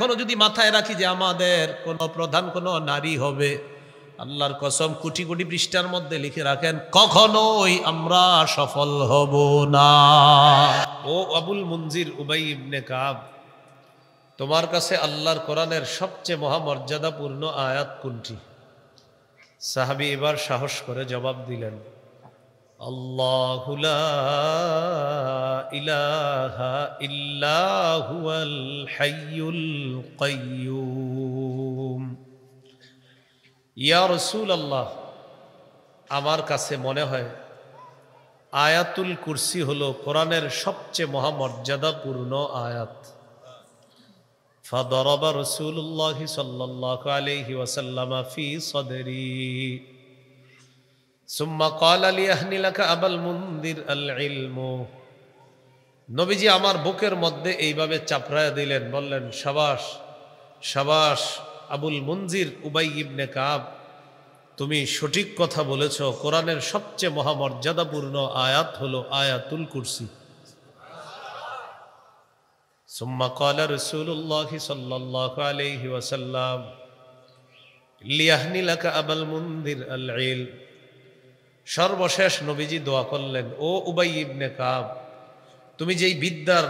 এখনো যদি মাথায় রাখি যে আমাদের কোনো প্রধান কোনো নারী হবে, আল্লাহর কসম কোটি কোটি পৃষ্ঠার মধ্যে লিখে রাখেন কখনোই আমরা সফল হব না। ও আবুল মুনজির উবাই ইবনে কাব, তোমার কাছে আল্লাহর কোরআনের সবচেয়ে মহামর্যাদাপূর্ণ আয়াত কোনটি? সাহাবী এবার সাহস করে জবাব দিলেন, আল্লাহু লা ইলাহা ইল্লা হুয়াল হাইয়ুল কাইয়্যুম। ইয়া রাসূলুল্লাহ, আমার কাছে মনে হয় আয়াতুল কুরসি হলো কোরআনের সবচেয়ে মহামর্যাদাপূর্ণ আয়াত। ফাদারাবা রাসূলুল্লাহ সাল্লাল্লাহু আলাইহি ওয়াসাল্লাম ফি সাদরি সুম্মা ক্বালা লিয়াহনি লাকা আবাল মুনদির আল ইলমু। নবীজি আমার বুকের মধ্যে এইভাবে চাপড়ায়া দিলেন, বললেন শাবাশ শাবাশ আবুল মুনজির উবাই ইবনে কাব, তুমি সঠিক কথা বলেছ। কোরআনের সবচেয়ে মহামর্যাদাপূর্ণ আয়াত হলো আয়াতুল কুরসি। সুম্মা ক্বালা রাসূলুল্লাহ সাল্লাল্লাহু আলাইহি ওয়াসাল্লাম লিয়াহনি লাকা আবাল মুনদির আল ইলম। সর্বশেষ নবীজি দোয়া করলেন, ও উবাই ইবনে কাব, তুমি যেই বিদ্যার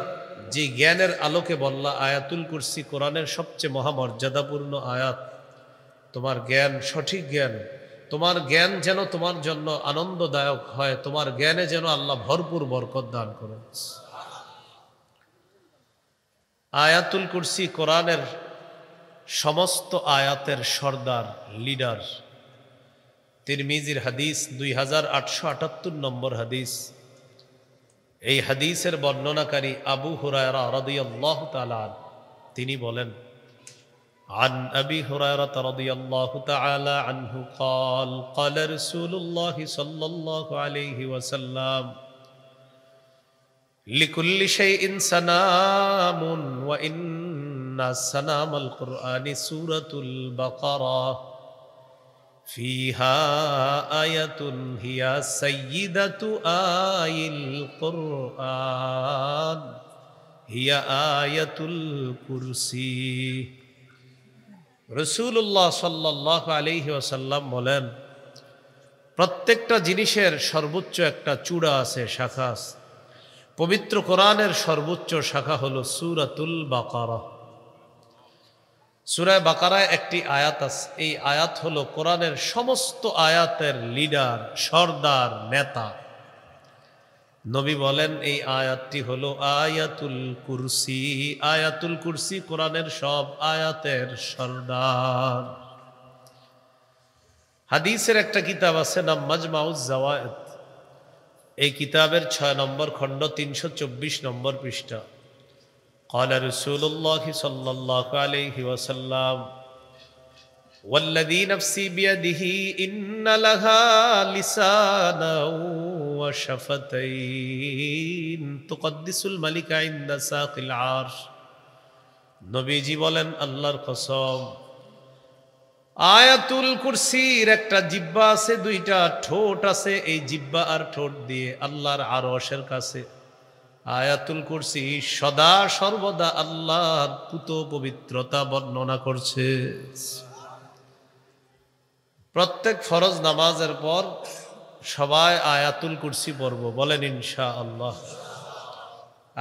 যে জ্ঞানের আলোকে বললা আয়াতুল কুরসি কোরআনের সবচেয়ে মহামর্যাদাপূর্ণ আয়াত, তোমার জ্ঞান সঠিক জ্ঞান, তোমার জ্ঞান যেন তোমার জন্য আনন্দদায়ক হয়, তোমার জ্ঞানে যেন আল্লাহ ভরপুর বরকত দান করেন। আয়াতুল কুরসি কোরআনের সমস্ত আয়াতের সর্দার, লিডার। তিরমিজির হাদিস 2878 নম্বর হাদিস। এই হাদিসের বর্ণনাকারী আবু হুরায়রা রাদিয়াল্লাহু তাআলা তিনি বলেন, عن أبي هريرة رضي الله تعالى عنه قال قال رسول الله صلى الله عليه وسلم لكل شيء سنام وإن سنام القرآن سورة البقرة فيها آية هي سيدة آي القرآن هي آية الكرسي। রাসূলুল্লাহ সাল্লাল্লাহু আলাইহি ওয়াসাল্লাম বলেন, প্রত্যেকটা জিনিসের সর্বোচ্চ একটা চূড়া আছে, শাখা আছে। পবিত্র কোরআনের সর্বোচ্চ শাখা হলো সূরাতুল বাকারা। সূরা বাকারায় একটি আয়াত আছে, এই আয়াত হলো কোরআনের সমস্ত আয়াতের লিডার, সর্দার, নেতা। নবী বলেন এই আয়াতটি হলো আয়াতুল কুরসি। আয়াতুল কুরসি কোরআনের সব আয়াতের সর্দার। হাদিসের একটা কিতাব আছে নাম মাজমাউজ জাওয়ায়েদ। এই কিতাবের 6 নম্বর খণ্ড 324 নম্বর পৃষ্ঠা। قال رسول الله صلى الله عليه وسلم والذي نفسي بيده إن لها لسانا وشفتين تقدس الملك عند ساق العرش। নবীজি বলেন, আল্লাহর কসম, আয়াতুল কুরসির একটা জিহ্বা আছে, দুইটা ঠোঁট আছে। এই জিহ্বা আর ঠোঁট দিয়ে আল্লাহর আরশের কাছে আয়াতুল কুরসি সদা সর্বদা আল্লাহর পুত পবিত্রতা বর্ণনা করছে। প্রত্যেক ফরজ নামাজের পর সবাই আয়াতুল কুরসি পড়ব, বলেন ইনশাআল্লাহ।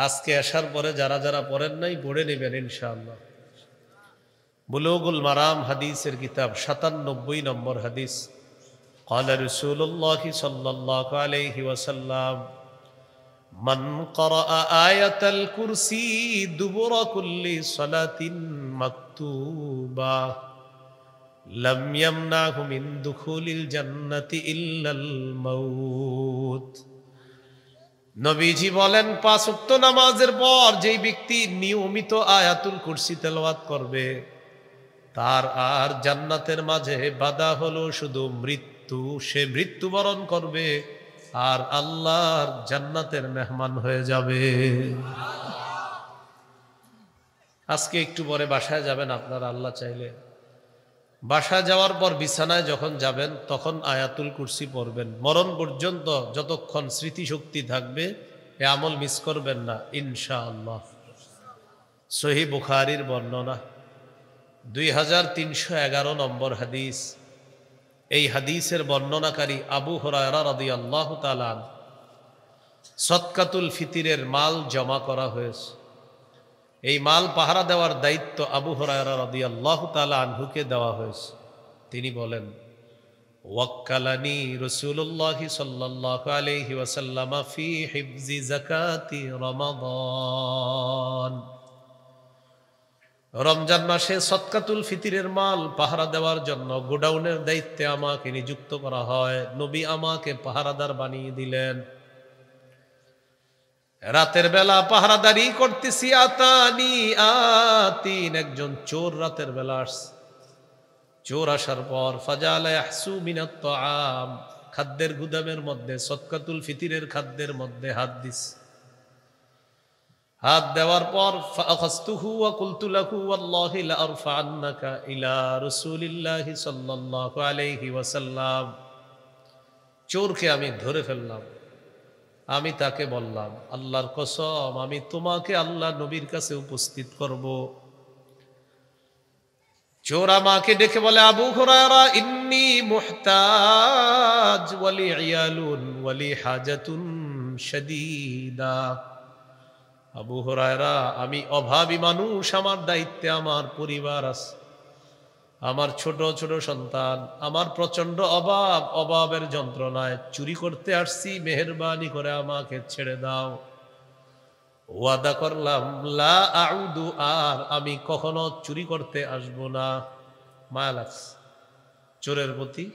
আজকে আসার পরে যারা যারা পড়েন নাই পড়ে নেবেন ইনশাআল্লাহ। বুলুগুল মারাম হাদিসের কিতাব 97 নম্বর হাদিস। قال رسول الله صلى الله عليه وسلم من قرأ آية الكرسي دبر كل صلاة مكتوبة لم يمنعه من دخول الجنة إلا الموت। নবীজি বলেন, 5 ওয়াক্ত নামাজের পর যেই ব্যক্তি নিয়মিত আয়াতুল কুরসি তেলাওয়াত করবে, তার আর জান্নাতের মাঝে বাধা হলো শুধু মৃত্যু। সে মৃত্যুবরণ করবে আর আল্লাহর জান্নাতের মেহমান হয়ে যাবে। আজকে একটু পরে বাসায় যাবেন আপনারা, আল্লাহ চাইলে বাসায় যাওয়ার পর বিছানায় যখন যাবেন তখন আয়াতুল কুরসি পড়বেন। মরণ পর্যন্ত যতক্ষণ স্মৃতিশক্তি থাকবে এ আমল মিস করবেন না ইনশাআল্লাহ। সহিহ বুখারীর বর্ণনা। 2311 নম্বর হাদিস। এই হাদিসের বর্ণনাকারী আবু হুরায়রা রাদিয়াল্লাহু তাআলা আনহু। সদকাতুল ফিতরের মাল জমা করা হয়েছে। এই মাল পাহারা দেওয়ার দায়িত্ব আবু হুরায়রা রাদিয়াল্লাহু তাআলা আনহুকে দেওয়া হয়েছে। তিনি বলেন, ওয়াক্কালানি রাসূলুল্লাহি সাল্লাল্লাহু আলাইহি ওয়াসাল্লাম ফি হিফজি যাকাতি রমাদান। রমজান মাসে সদকাতুল ফিতরের মাল পাহারা দেওয়ার জন্য গোডাউনের দায়িত্বে আমাকে নিযুক্ত করা হয়। নবী আমাকে পাহারাদার বানিয়ে দিলেন। রাতের বেলা পাহারাদারি করতেছি, আতিন একজন চোর রাতের বেলা আসছে। চোর আসার পর ফাজালা ইয়াহসু মিনাত তাআম, খাদ্যের গুদামের মধ্যে সদকাতুল ফিতরের খাদ্যের মধ্যে হাত দিস। হাত দেওয়ার পর ফাআখাযতুহু ওয়া কুলতু লাহু ওয়াল্লাহি লা আরফা'আন্নাকা ইলা রাসূলিল্লাহি সাল্লাল্লাহু আলাইহি ওয়াসাল্লাম। চোরকে আমি ধরে ফেললাম। আমি তাকে বললাম, আল্লাহর কসম, আমি তোমাকে আল্লাহ নবীর কাছে উপস্থিত করব। চোর আমাকে ডেকে বলে, আবু হুরায়রা ইন্নী মুহতাজ ওয়ালি ইয়ালুন ওয়ালি হাজাতুন শাদীদা। আবু হুরায়রা, আমি অভাবী মানুষ, আমার দায়িত্বে আমার পরিবার আছে, আমার ছোট ছোট সন্তান, আমার প্রচন্ড অভাব, অভাবের যন্ত্রণায় চুরি করতে আসছি, মেহেরবানি করে আমাকে ছেড়ে দাও। ওয়াদা করলাম লা আউদু, আর আমি কখনো চুরি করতে আসব না। মায়া লাগছে, চোরের প্রতি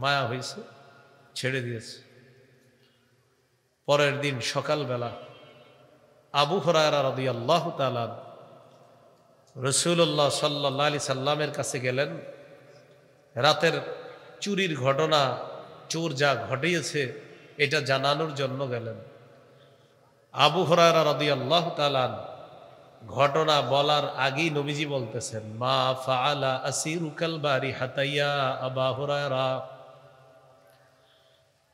মায়া হয়েছে, ছেড়ে দিয়েছে। পরের দিন সকালবেলা আবু হুরায়রা রাদিয়াল্লাহু তাআলা রাসূলুল্লাহ সাল্লাল্লাহু আলাইহি সাল্লামের কাছে গেলেন। রাতের চুরির ঘটনা, চোর যা ঘটিয়েছে এটা জানানোর জন্য গেলেন। আবু হুরায়রা রাদিয়াল্লাহু তাআলা ঘটনা বলার আগেই নবীজি বলতেছেন, মা ফাআলা আসিরুকাল বারিহাতা ইয়া আবা হুরায়রা।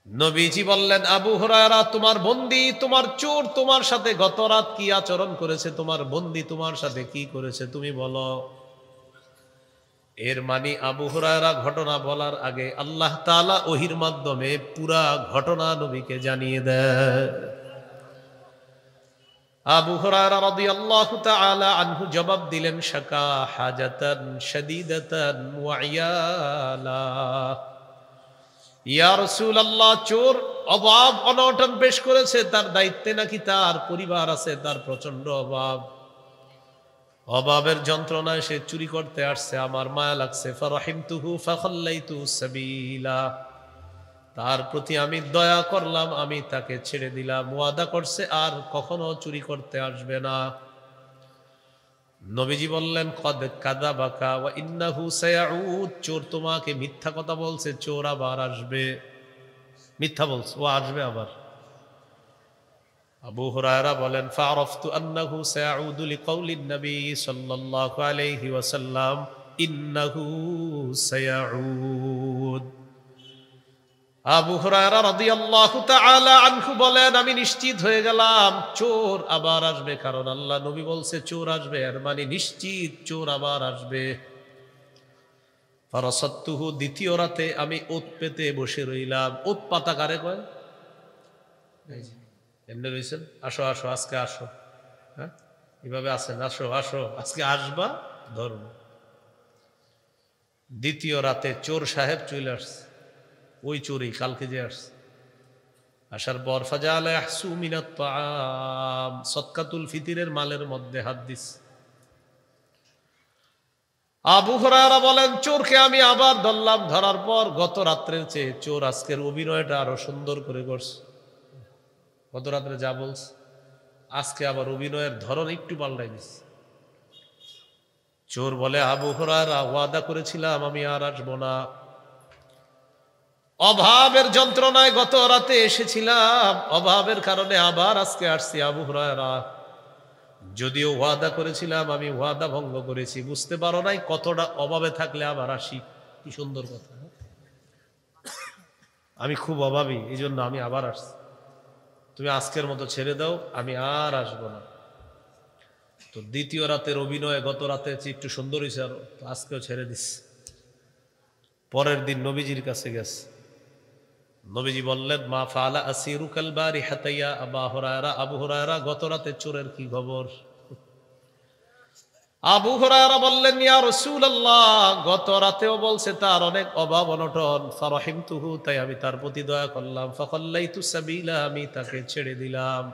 নবীজি বললেন, আবু হুরায়রা, তোমার বন্দী, তোমার চোর তোমার সাথে গত রাত কি আচরণ করেছে, তোমার বন্দী তোমার সাথে কি করেছে তুমি বলো। এর মানে আবু হুরায়রা ঘটনা বলার আগে আল্লাহ তাআলা ওহীর মাধ্যমে পুরা ঘটনা নবীকে জানিয়ে দেয়। আবু হুরায়রা রাদিয়াল্লাহু তাআলা আনহু জবাব দিলেন, শাকা হাজাতান শাদীদাতান ওয়া ইয়ালা। ইয়া রাসূলুল্লাহ, চোর অভাব অনটন পেশ করেছে, তার দায়িত্বে নাকি তার পরিবার আছে, তার প্রচন্ড অভাব, অভাবের যন্ত্রণায় সে চুরি করতে আসছে, আমার মায়া লাগছে। ফারাহিমতুহু ফাখাল্লাইতু সাবিলা, তার প্রতি আমি দয়া করলাম, আমি তাকে ছেড়ে দিলাম। ওয়াদা করছে আর কখনো চুরি করতে আসবে না। নবীজি বললেন, কদ কাযাবাকা ওয়া ইন্নাহু সায়াউদ, চোর তোমাকে মিথ্যা কথা বলছে, চোর আবার আসবে। মিথ্যা বলছে, ও আসবে আবার। আবু হুরায়রা বলেন, ফাআরাফতু আন্নাহু সায়াউদু লিকাউলিন নবী সাল্লাল্লাহু আলাইহি ওয়াসাল্লাম ইন্নাহু সায়াউদ। আবু হুরায়রা রাদিয়াল্লাহু তাআলা আনহু বলেন, আমি নিশ্চিত হয়ে গেলাম চোর আবার আসবে, কারণ আল্লাহ নবী বলছে চোর আসবে, এর মানে নিশ্চিত চোর আবার আসবে। ফারাসাতুহু, দ্বিতীয় রাতে আমি ওত পেতে বসে রইলাম। ওত পাতা কারে কয়? এমনি রইছেন, আসো আসো আজকে আসো, হ্যাঁ এভাবে আছেন, আসো আসো আজকে আসবা, ধর্ম। দ্বিতীয় রাতে চোর সাহেব চলে আসছে, ওই চোরই কালকে যে আসছে। আসার পর ফাজালা ইয়াহসু মিনাত তাআম, সদকাতুল ফিতরের মালের মধ্যে হাত দিস। আবু হুরায়রা বলেন, চোরকে আমি আবার ধরলাম। ধরার পর গত রাত্রের চেয়ে চোর আজকের অভিনয়টা আরো সুন্দর করে করছে। গত রাত্রে যা বলছে আজকে আবার অভিনয়ের ধরন একটু পাল্টাই দিচ্ছে। চোর বলে, আবু হুরায়রা, ওয়াদা করেছিলাম আমি আর আসবো না, অভাবের যন্ত্রণায় গত রাতে এসেছিলাম, অভাবের কারণে আবার আজকে আসছি। আবু হুরায়রা, যদিও ওয়াদা করেছিলাম আমি ওয়াদা ভঙ্গ করেছি, বুঝতে পারো নাই কতটা অভাবে থাকলে আবার আসি। কি সুন্দর কথা, আমি খুব অভাবী, এই জন্য আমি আবার আসছি, তুমি আজকের মতো ছেড়ে দাও, আমি আর আসবো না। তো দ্বিতীয় রাতের অভিনয় গত রাতে একটু সুন্দর হয়েছে, আরো আজকেও ছেড়ে দিস। পরের দিন নবীজির কাছে গেছে। নবীজি বললেন, মা ফালা আসিরুকাল বারিহাতা ইয়া আবা হুরায়রা, আবু হুরায়রা গত রাতে চোরের কি খবর? আবু হুরায়রা বললেন, ইয়া রাসূলুল্লাহ, গত রাতেও বলছে তার অনেক অভাব অনটন। ফারাহিমতুহু, তাই আমি তার প্রতি দয়া করলাম। ফাকাল্লাইতু সাবিলা, আমি তাকে ছেড়ে দিলাম।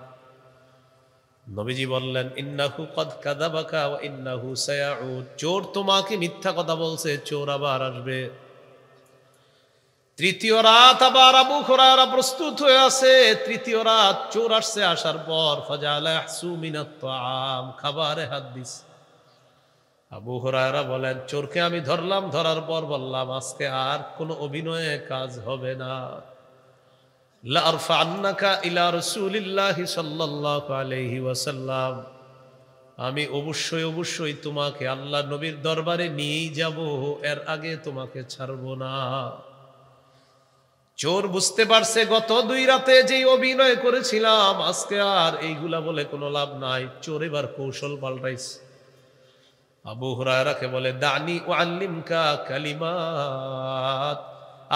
নবীজি বললেন, ইন্নাহু কদ কাযাবাকা ওয়া ইন্নাহু সায়াউদ, চোর তোমাকে মিথ্যা কথা বলছে, চোর আবার আসবে। তৃতীয় রাত আবার আবু হুরায়রা প্রস্তুত হয়ে আছে। তৃতীয় রাত চোর আসছে, আসার পর ফাজালা ইয়াহসু মিনাত তাআম, খাবারে হাত দিস। আবু হুরায়রা বলেন, চোরকে আমি ধরলাম, ধরার পর বললাম, আজকে আর কোনো অভিনয়ে কাজ হবে না। লা আরফা'আন্নাকা ইলা রাসূলিল্লাহি সাল্লাল্লাহু আলাইহি ওয়াসাল্লাম, আমি অবশ্যই তোমাকে আল্লাহ নবীর দরবারে নিয়েই যাব, এর আগে তোমাকে ছাড়বো না। চোর বুঝতে পারছে গত 2 রাতে যেই অভিনয় করেছিলাম, আজকে আর এইগুলা বলে কোনো লাভ নাই। চোর এবার কৌশল পাল্টাইছে। আবু হুরায়রাকে বলে, দানি উআল্লিমকা কালিমাত,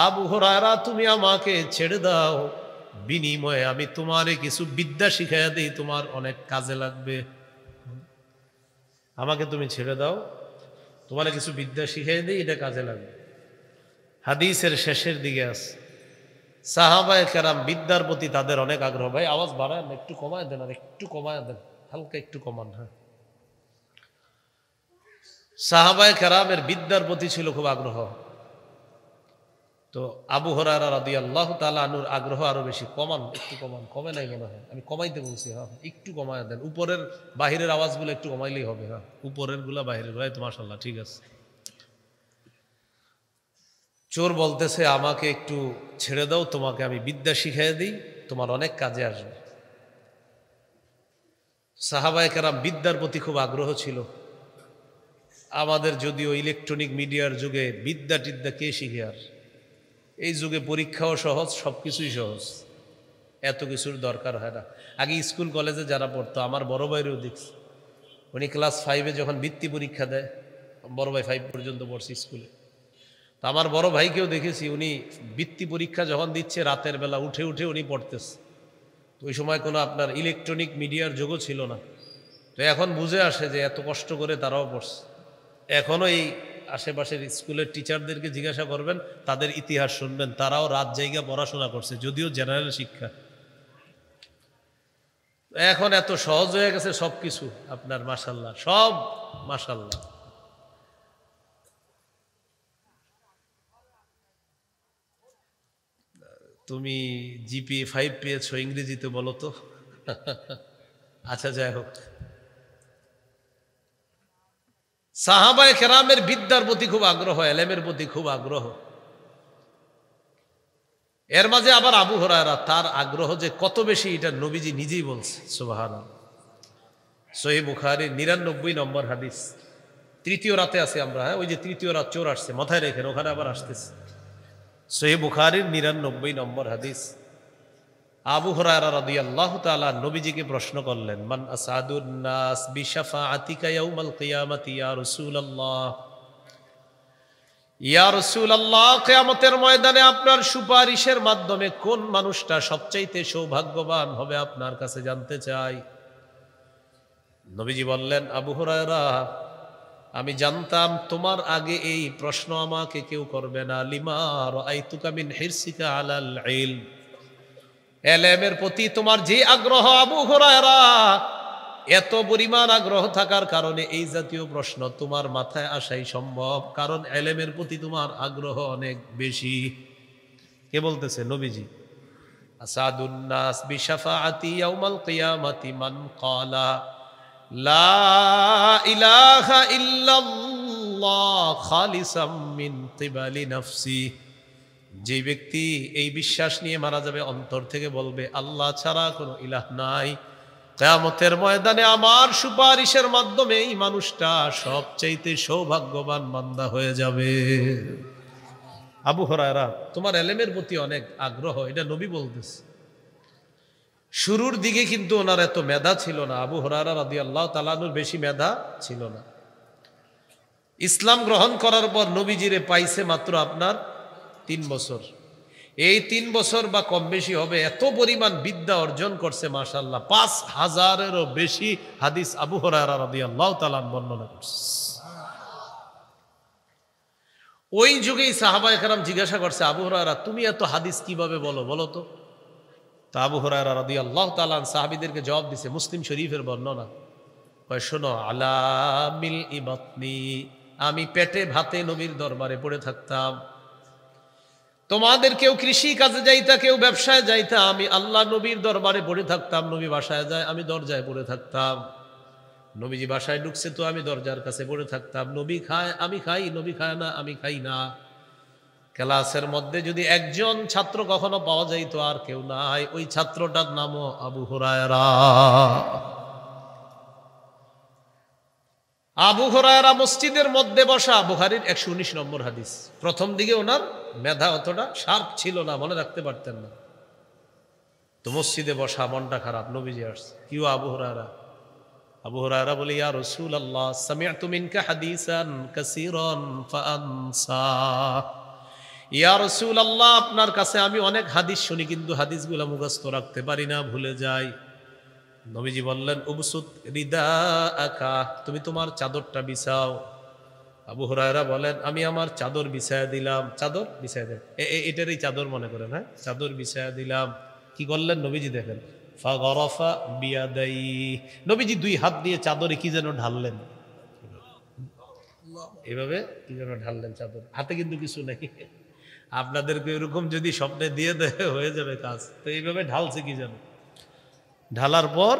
আবু হুরায়রা তুমি আমাকে ছেড়ে দাও, বিনিময়ে আমি তোমারে কিছু বিদ্যা শিখাইয়া দিই, তোমার অনেক কাজে লাগবে। আমাকে তুমি ছেড়ে দাও, তোমারে কিছু বিদ্যা শিখাইয়া দিই, এটা কাজে লাগবে। হাদিসের শেষের দিকে আছে, সাহাবায়ে কেরাম বিদ্যার প্রতি তাদের অনেক আগ্রহ। ভাই আওয়াজ বাড়ায় না, একটু কমায় দেন, আর একটু কমায় দেন, হালকা একটু কমান। হ্যাঁ, সাহাবায়ে কেরামের বিদ্যার প্রতি ছিল খুব আগ্রহ। তো আবু হুরায়রা রাদিয়াল্লাহু তাআলা আনহুর আগ্রহ আরো বেশি। কমান, একটু কমান। কমে নাই মনে হয়, আমি কমাইতে বলছি। হ্যাঁ, একটু কমায় দেন, উপরের বাহিরের আওয়াজগুলো একটু কমাইলেই হবে। হ্যাঁ, উপরের গুলা বাহিরের গুলা। তো মাশাআল্লাহ, ঠিক আছে। চোর বলতেছে, আমাকে একটু ছেড়ে দাও, তোমাকে আমি বিদ্যা শিখাইয়া দিই, তোমার অনেক কাজে আসবে। সাহাবায়ে কেরাম বিদ্যার প্রতি খুব আগ্রহ ছিল। আমাদের যদিও ইলেকট্রনিক মিডিয়ার যুগে বিদ্যা টিদ্যা কে শিখে, আর এই যুগে পরীক্ষাও সহজ, সব কিছুই সহজ, এত কিছুর দরকার হয় না। আগে স্কুল কলেজে যারা পড়তো, আমার বড় ভাইয়েরও দেখছি, উনি ক্লাস 5-এ যখন বৃত্তি পরীক্ষা দেয়, বড় ভাই 5 পর্যন্ত পড়ছে স্কুলে, তো আমার বড় ভাইকেও দেখেছি, উনি বৃত্তি পরীক্ষা যখন দিচ্ছে রাতের বেলা উঠে উনি পড়তেছে। তো ওই সময় কোনো আপনার ইলেকট্রনিক মিডিয়ার যুগও ছিল না। তো এখন বুঝে আসে যে এত কষ্ট করে তারাও পড়ছে। এখনও এই আশেপাশের স্কুলের টিচারদেরকে জিজ্ঞাসা করবেন, তাদের ইতিহাস শুনবেন, তারাও রাত জায়গা পড়াশোনা করছে, যদিও জেনারেল শিক্ষা। এখন এত সহজ হয়ে গেছে সব কিছু আপনার, মাশাআল্লাহ, সব মাশাআল্লাহ। তুমি জিপিএ 5 পেয়েছো, ইংরেজিতে বলো তো। আচ্ছা, যাই হোক, সাহাবায়ে কেরামের বিদ্যার প্রতি খুব আগ্রহ, এলেমের প্রতি খুব আগ্রহ। এর মাঝে আবার আবু হুরায়রা, তার আগ্রহ যে কত বেশি, এটা নবীজি নিজেই বলছে। সুবহানাল্লাহ। সহিহ বুখারীর 99 নম্বর হাদিস। তৃতীয় রাতে আছে আমরা। হ্যাঁ, ওই যে তৃতীয় রাত চোর আসছে, মাথায় রেখেন, ওখানে আবার আসতেছে। সহিহ বুখারীর 99 নম্বর হাদিস। আবু হুরায়রা রাদিয়াল্লাহু তাআলা নবীজিকে প্রশ্ন করলেন, মান আসাদুন নাস বিশাফাআতিকা ইয়াউমাল কিয়ামাতি ইয়া রাসূলুল্লাহ, ইয়া রাসূলুল্লাহ, কিয়ামতের ময়দানে আপনার সুপারিশের মাধ্যমে কোন মানুষটা সবচাইতে সৌভাগ্যবান হবে আপনার কাছে জানতে চাই। নবীজি বললেন, আবু হুরায়রা, আমি জানতাম তোমার আগে এই প্রশ্ন আমাকে কেউ করবে না। লিমা রাআইতুকা মিন হিরসিকা আলাল ইলম, এলেমের প্রতি তোমার যে আগ্রহ আবু হুরায়রা, এত পরিমাণ আগ্রহ থাকার কারণে এই জাতীয় প্রশ্ন তোমার মাথায় আসাই সম্ভব, কারণ এলেমের প্রতি তোমার আগ্রহ অনেক বেশি। কে বলতেছে? নবীজি। আসাদুন নাস বিশাফাআতি ইয়াউমাল কিয়ামাতি মান ক্বালা লা ইলাহা ইল্লাল্লাহ খালিসাম মিন কিবালি নাফসি, যে ব্যক্তি এই বিশ্বাস নিয়ে মারা যাবে, অন্তর থেকে বলবে আল্লাহ ছাড়া কোনো ইলাহ নাই, কিয়ামতের ময়দানে আমার সুপারিশের মাধ্যমে এই মানুষটা সবচাইতে সৌভাগ্যবান বান্দা হয়ে যাবে। আবু হুরায়রা, তোমার এলেমের প্রতি অনেক আগ্রহ, এটা নবী বলতেছে। শুরুর দিকে কিন্তু ওনার এত মেধা ছিল না, আবু হুরায়রা রাদিয়াল্লাহু তাআলা আনহুর বেশি মেধা ছিল না। ইসলাম গ্রহণ করার পর নবীজিরে পাইছে মাত্র আপনার 3 বছর। এই 3 বছর বা কম বেশি হবে, এত পরিমাণ বিদ্যা অর্জন করছে মাশাআল্লাহ। 5000-এরও বেশি হাদিস আবু হুরায়রা রাদিয়াল্লাহু তাআলা বর্ণনা করছে। ওই যুগেই সাহাবায়ে কেরাম জিজ্ঞাসা করছে, আবু হুরায়রা তুমি এত হাদিস কিভাবে বলো, বলো তো। তা আবু হুরায়রা রাদিয়াল্লাহু তাআলা সাহাবীদেরকে জবাব দিছে, মুসলিম শরীফের বর্ণনা, কয় শোনো, আলা মিল ইবাতনি, আমি পেটে ভাতে নবীর দরবারে পড়ে থাকতাম। তোমাদের কেউ কৃষি কাজে যাইতা, কেউ ব্যবসায় যাইতা, আমি আল্লাহ নবীর দরবারে পড়ে থাকতাম। নবী বাসায় যায়, আমি দরজায় পড়ে থাকতাম। নবীজি বাসায় ঢুকছে তো আমি দরজার কাছে পড়ে থাকতাম। নবী খায়, আমি খাই, নবী খায় না, আমি খাই না। ক্লাসের মধ্যে যদি একজন ছাত্র কখনো পাওয়া যাইতো আর কেউ নাই, ওই ছাত্রটার নামও আবু হুরায়রা। আবু হুরায়রা মসজিদের মধ্যে বসা, বুখারীর 119 নম্বর হাদিস। প্রথম দিকে ওনার মেধা অতটা শার্প ছিল না, মনে রাখতে পারতেন না। তো মসজিদে বসা, মনটা খারাপ, নবীজি আসছে। কিও আবু হুরায়রা? আবু হুরায়রা বলে, ইয়া রাসূলুল্লাহ, সামি'তু মিনকা হাদিসান কাসীরান ফাআনসা। ইয়া রাসূলুল্লাহ, আপনার কাছে আমি অনেক হাদিস শুনি, কিন্তু হাদিসগুলো মুখস্থ রাখতে পারি না, ভুলে যাই। নবীজি বললেন, উবসুত রিদাআকা, তুমি তোমার চাদরটা বিছাও। আবু হুরায়রা বলেন, আমি আমার চাদর বিছায়া দিলাম। চাদর বিছায়া দেন, এটারই চাদর মনে করেন, হ্যাঁ, চাদর বিছায়া দিলাম। কি করলেন নবীজি দেখেন, ফাগরাফা বিয়াদাই, নবীজি 2 হাত দিয়ে চাদরে কি যেন ঢাললেন, এভাবে কি যেন ঢাললেন চাদর, হাতে কিন্তু কিছু নেই। আপনাদেরকে এরকম যদি স্বপ্নে দিয়ে দেয় হয়ে যাবে কাজ। তো এইভাবে ঢালছে কি যেন, ঢালার পর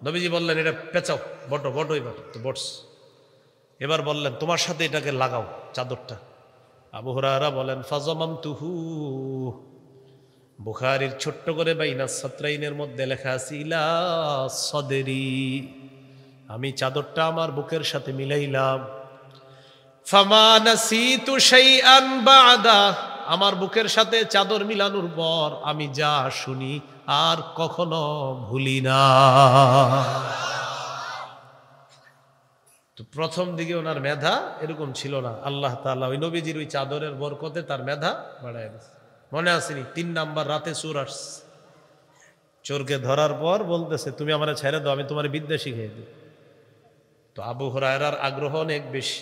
নবীজি বললেন, এটা পেঁচাও, বটো বটো, এবার তো বটস। এবার বললেন, তোমার সাথে এটাকে লাগাও চাদরটা। আবু হুরায়রা বলেন, ফাজামামতুহু, বুখারীর ছোট্ট করে বাইনা সাতরাইনের মধ্যে লেখা আছে, ইলা সদরি, আমি চাদরটা আমার বুকের সাথে মিলাইলাম। ফামা নাসিতু শাইআন বাদা, আমার বুকের সাথে চাদর মিলানোর পর আমি যা শুনি আর কখনো ভুলি না। তো প্রথম দিকে ওনার মেধা এরকম ছিল না। আল্লাহ তাআলা ওই নবীজির ওই চাদরের বরকতে তার মেধা বাড়ায় দিয়েছে। মনে আসেনি 3 নাম্বার রাতে চোর আসছে, চোরকে ধরার পর বলতেছে, তুমি আমারে ছেড়ে দাও, আমি তোমার বিদ্যা শিখিয়ে দিই। তো আবু হুরায়রার আগ্রহ অনেক বেশি।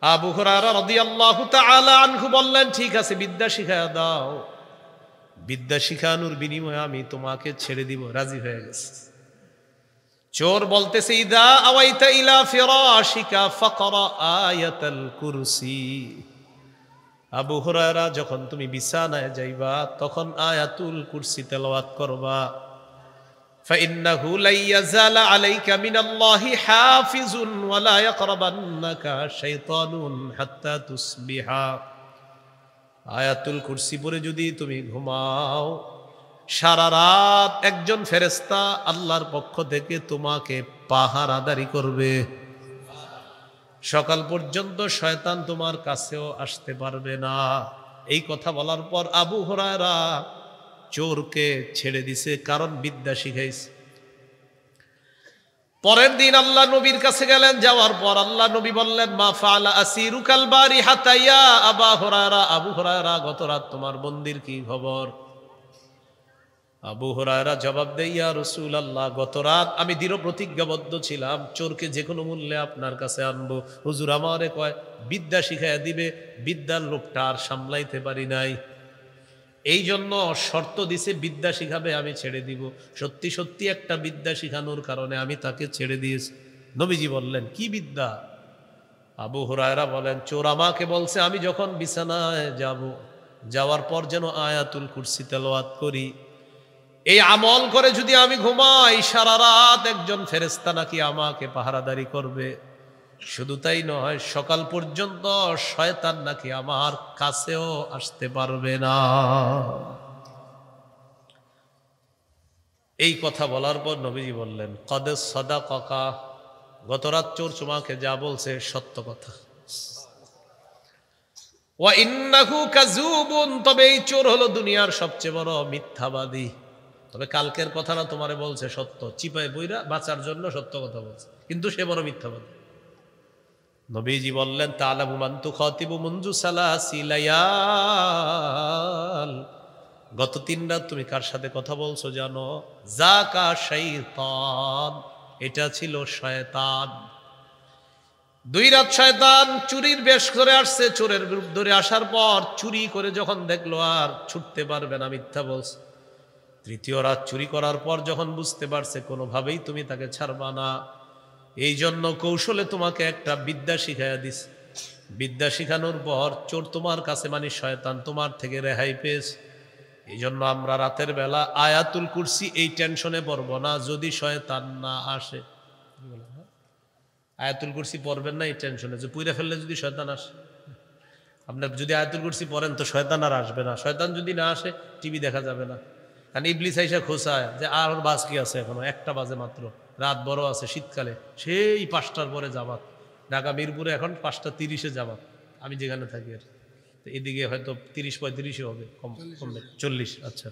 আবু হুরায়রা রাদিয়াল্লাহু তাআলা আনহু বললেন, ঠিক আছে, বিদ্যা শিখায়া দাও, বিদ্যা শিখানোর বিনিময়ে আমি তোমাকে ছেড়ে দিব। রাজি হয়ে গেছে। চোর বলতেছে, ইদা আওয়াইতা ইলা ফিরাশিকা ফাকরা আয়াতাল কুরসি, আবু হুরায়রা যখন তুমি বিছানায় যাইবা তখন আয়াতুল কুরসি তেলাওয়াত করবা। فإنه لن يزال عليك من الله حافظ ولا يقربنك شيطان حتى تصبح। আয়াতুল কুরসি পড়ে যদি তুমি ঘুমাও, সারা রাত একজন ফেরেশতা আল্লাহর পক্ষ থেকে তোমাকে পাহারাদারি করবে। সকাল পর্যন্ত শয়তান তোমার কাছেও আসতে পারবে না। এই কথা বলার পর আবু হুরায়রা চোরকে ছেড়ে দিছে, কারণ বিদ্যা শিখাইছে। পরের দিন আল্লাহ নবীর কাছে গেলেন, যাওয়ার পর আল্লাহ নবী বললেন, মা ফাআলা আসিরুকাল বারিহাতা ইয়া আবু হুরায়রা, আবু হুরায়রা গত রাত তোমার বন্দির কি খবর? আবু হুরায়রা জবাব দেয়, ইয়া রাসূলুল্লাহ, গত রাত আমি দৃঢ় প্রতিজ্ঞাবদ্ধ ছিলাম চোরকে যে কোনো মূল্যে আপনার কাছে আনবো। হুজুর আমারে কয় বিদ্যা শিখাইয়া দিবে, বিদ্যার লোকটা আর সামলাইতে পারি নাই, এই জন্য শর্ত দিছে বিদ্যা শিখাবে, আমি ছেড়ে দিব। সত্যি সত্যি একটা বিদ্যা শিখানোর কারণে আমি তাকে ছেড়ে দিয়েছি। নবীজি বললেন, কি বিদ্যা? আবু হুরায়রা বলেন, চোর আমাকে বলছে আমি যখন বিছানায় যাব, যাওয়ার পর যেন আয়াতুল কুরসি তেলাওয়াত করি, এই আমল করে যদি আমি ঘুমাই, সারা রাত একজন ফেরেশতা নাকি আমাকে পাহারাদারি করবে। শুধু তাই নয়, সকাল পর্যন্ত শয়তান নাকি আমার কাছেও আসতে পারবে না। এই কথা বলার পর নবীজি বললেন, কদ সাদাকাকা, গত রাত চোর তোমাকে যা বলছে সত্য কথা। ওয়া ইন্নাহু কাযুবুন, তবে এই চোর হলো দুনিয়ার সবচেয়ে বড় মিথ্যাবাদী। তবে কালকের কথাটা তোমারে বলছে সত্য, চিপায় বইরা বাঁচার জন্য সত্য কথা বলছে, কিন্তু সে বড় মিথ্যাবাদী। নবীজি বললেন তাআলামু মান তুখাতিবু মুনযু সালাসি লায়াল, গত 3 রাত তুমি কার সাথে কথা বলছো জানো? যাকা শাইতান, এটা ছিল শয়তান। 2 রাত শয়তান চুরির বেশ করে আসছে, চোরের রূপ ধরে আসার পর চুরি করে যখন দেখলো আর ছুটতে পারবে না, মিথ্যা বলছে। 3য় রাত চুরি করার পর যখন বুঝতে পারছে কোনোভাবেই তুমি তাকে ছাড়বা না, এই জন্য কৌশলে তোমাকে একটা বিদ্যা শিখাইয়া দিস। বিদ্যা শিখানোর পর চোর তোমার কাছে মানে শয়তান তোমার থেকে রেহাই পেয়েছে। এই জন্য আমরা রাতের বেলা আয়াতুল কুরসি এই টেনশনে পড়ব না যদি শয়তান না আসে। আয়াতুল কুরসি পড়বেন না এই টেনশনে যে পুইরা ফেললে যদি শয়তান আসে। আপনার যদি আয়াতুল কুরসি পড়েন তো শয়তান আর আসবে না। শয়তান যদি না আসে টিভি দেখা যাবে না, কারণ ইবলিস আইসা খোঁচায় যে আর বাস কি আছে, এখনো 1টা বাজে মাত্র, রাত বড় আছে, শীতকালে সেই 5টার পরে জামাত। ঢাকা মিরপুরে এখন 5:30-এ জামাত, আমি যেখানে থাকি আর। তো এদিকে হয়তো 30-35 হবে, কম 40। আচ্ছা,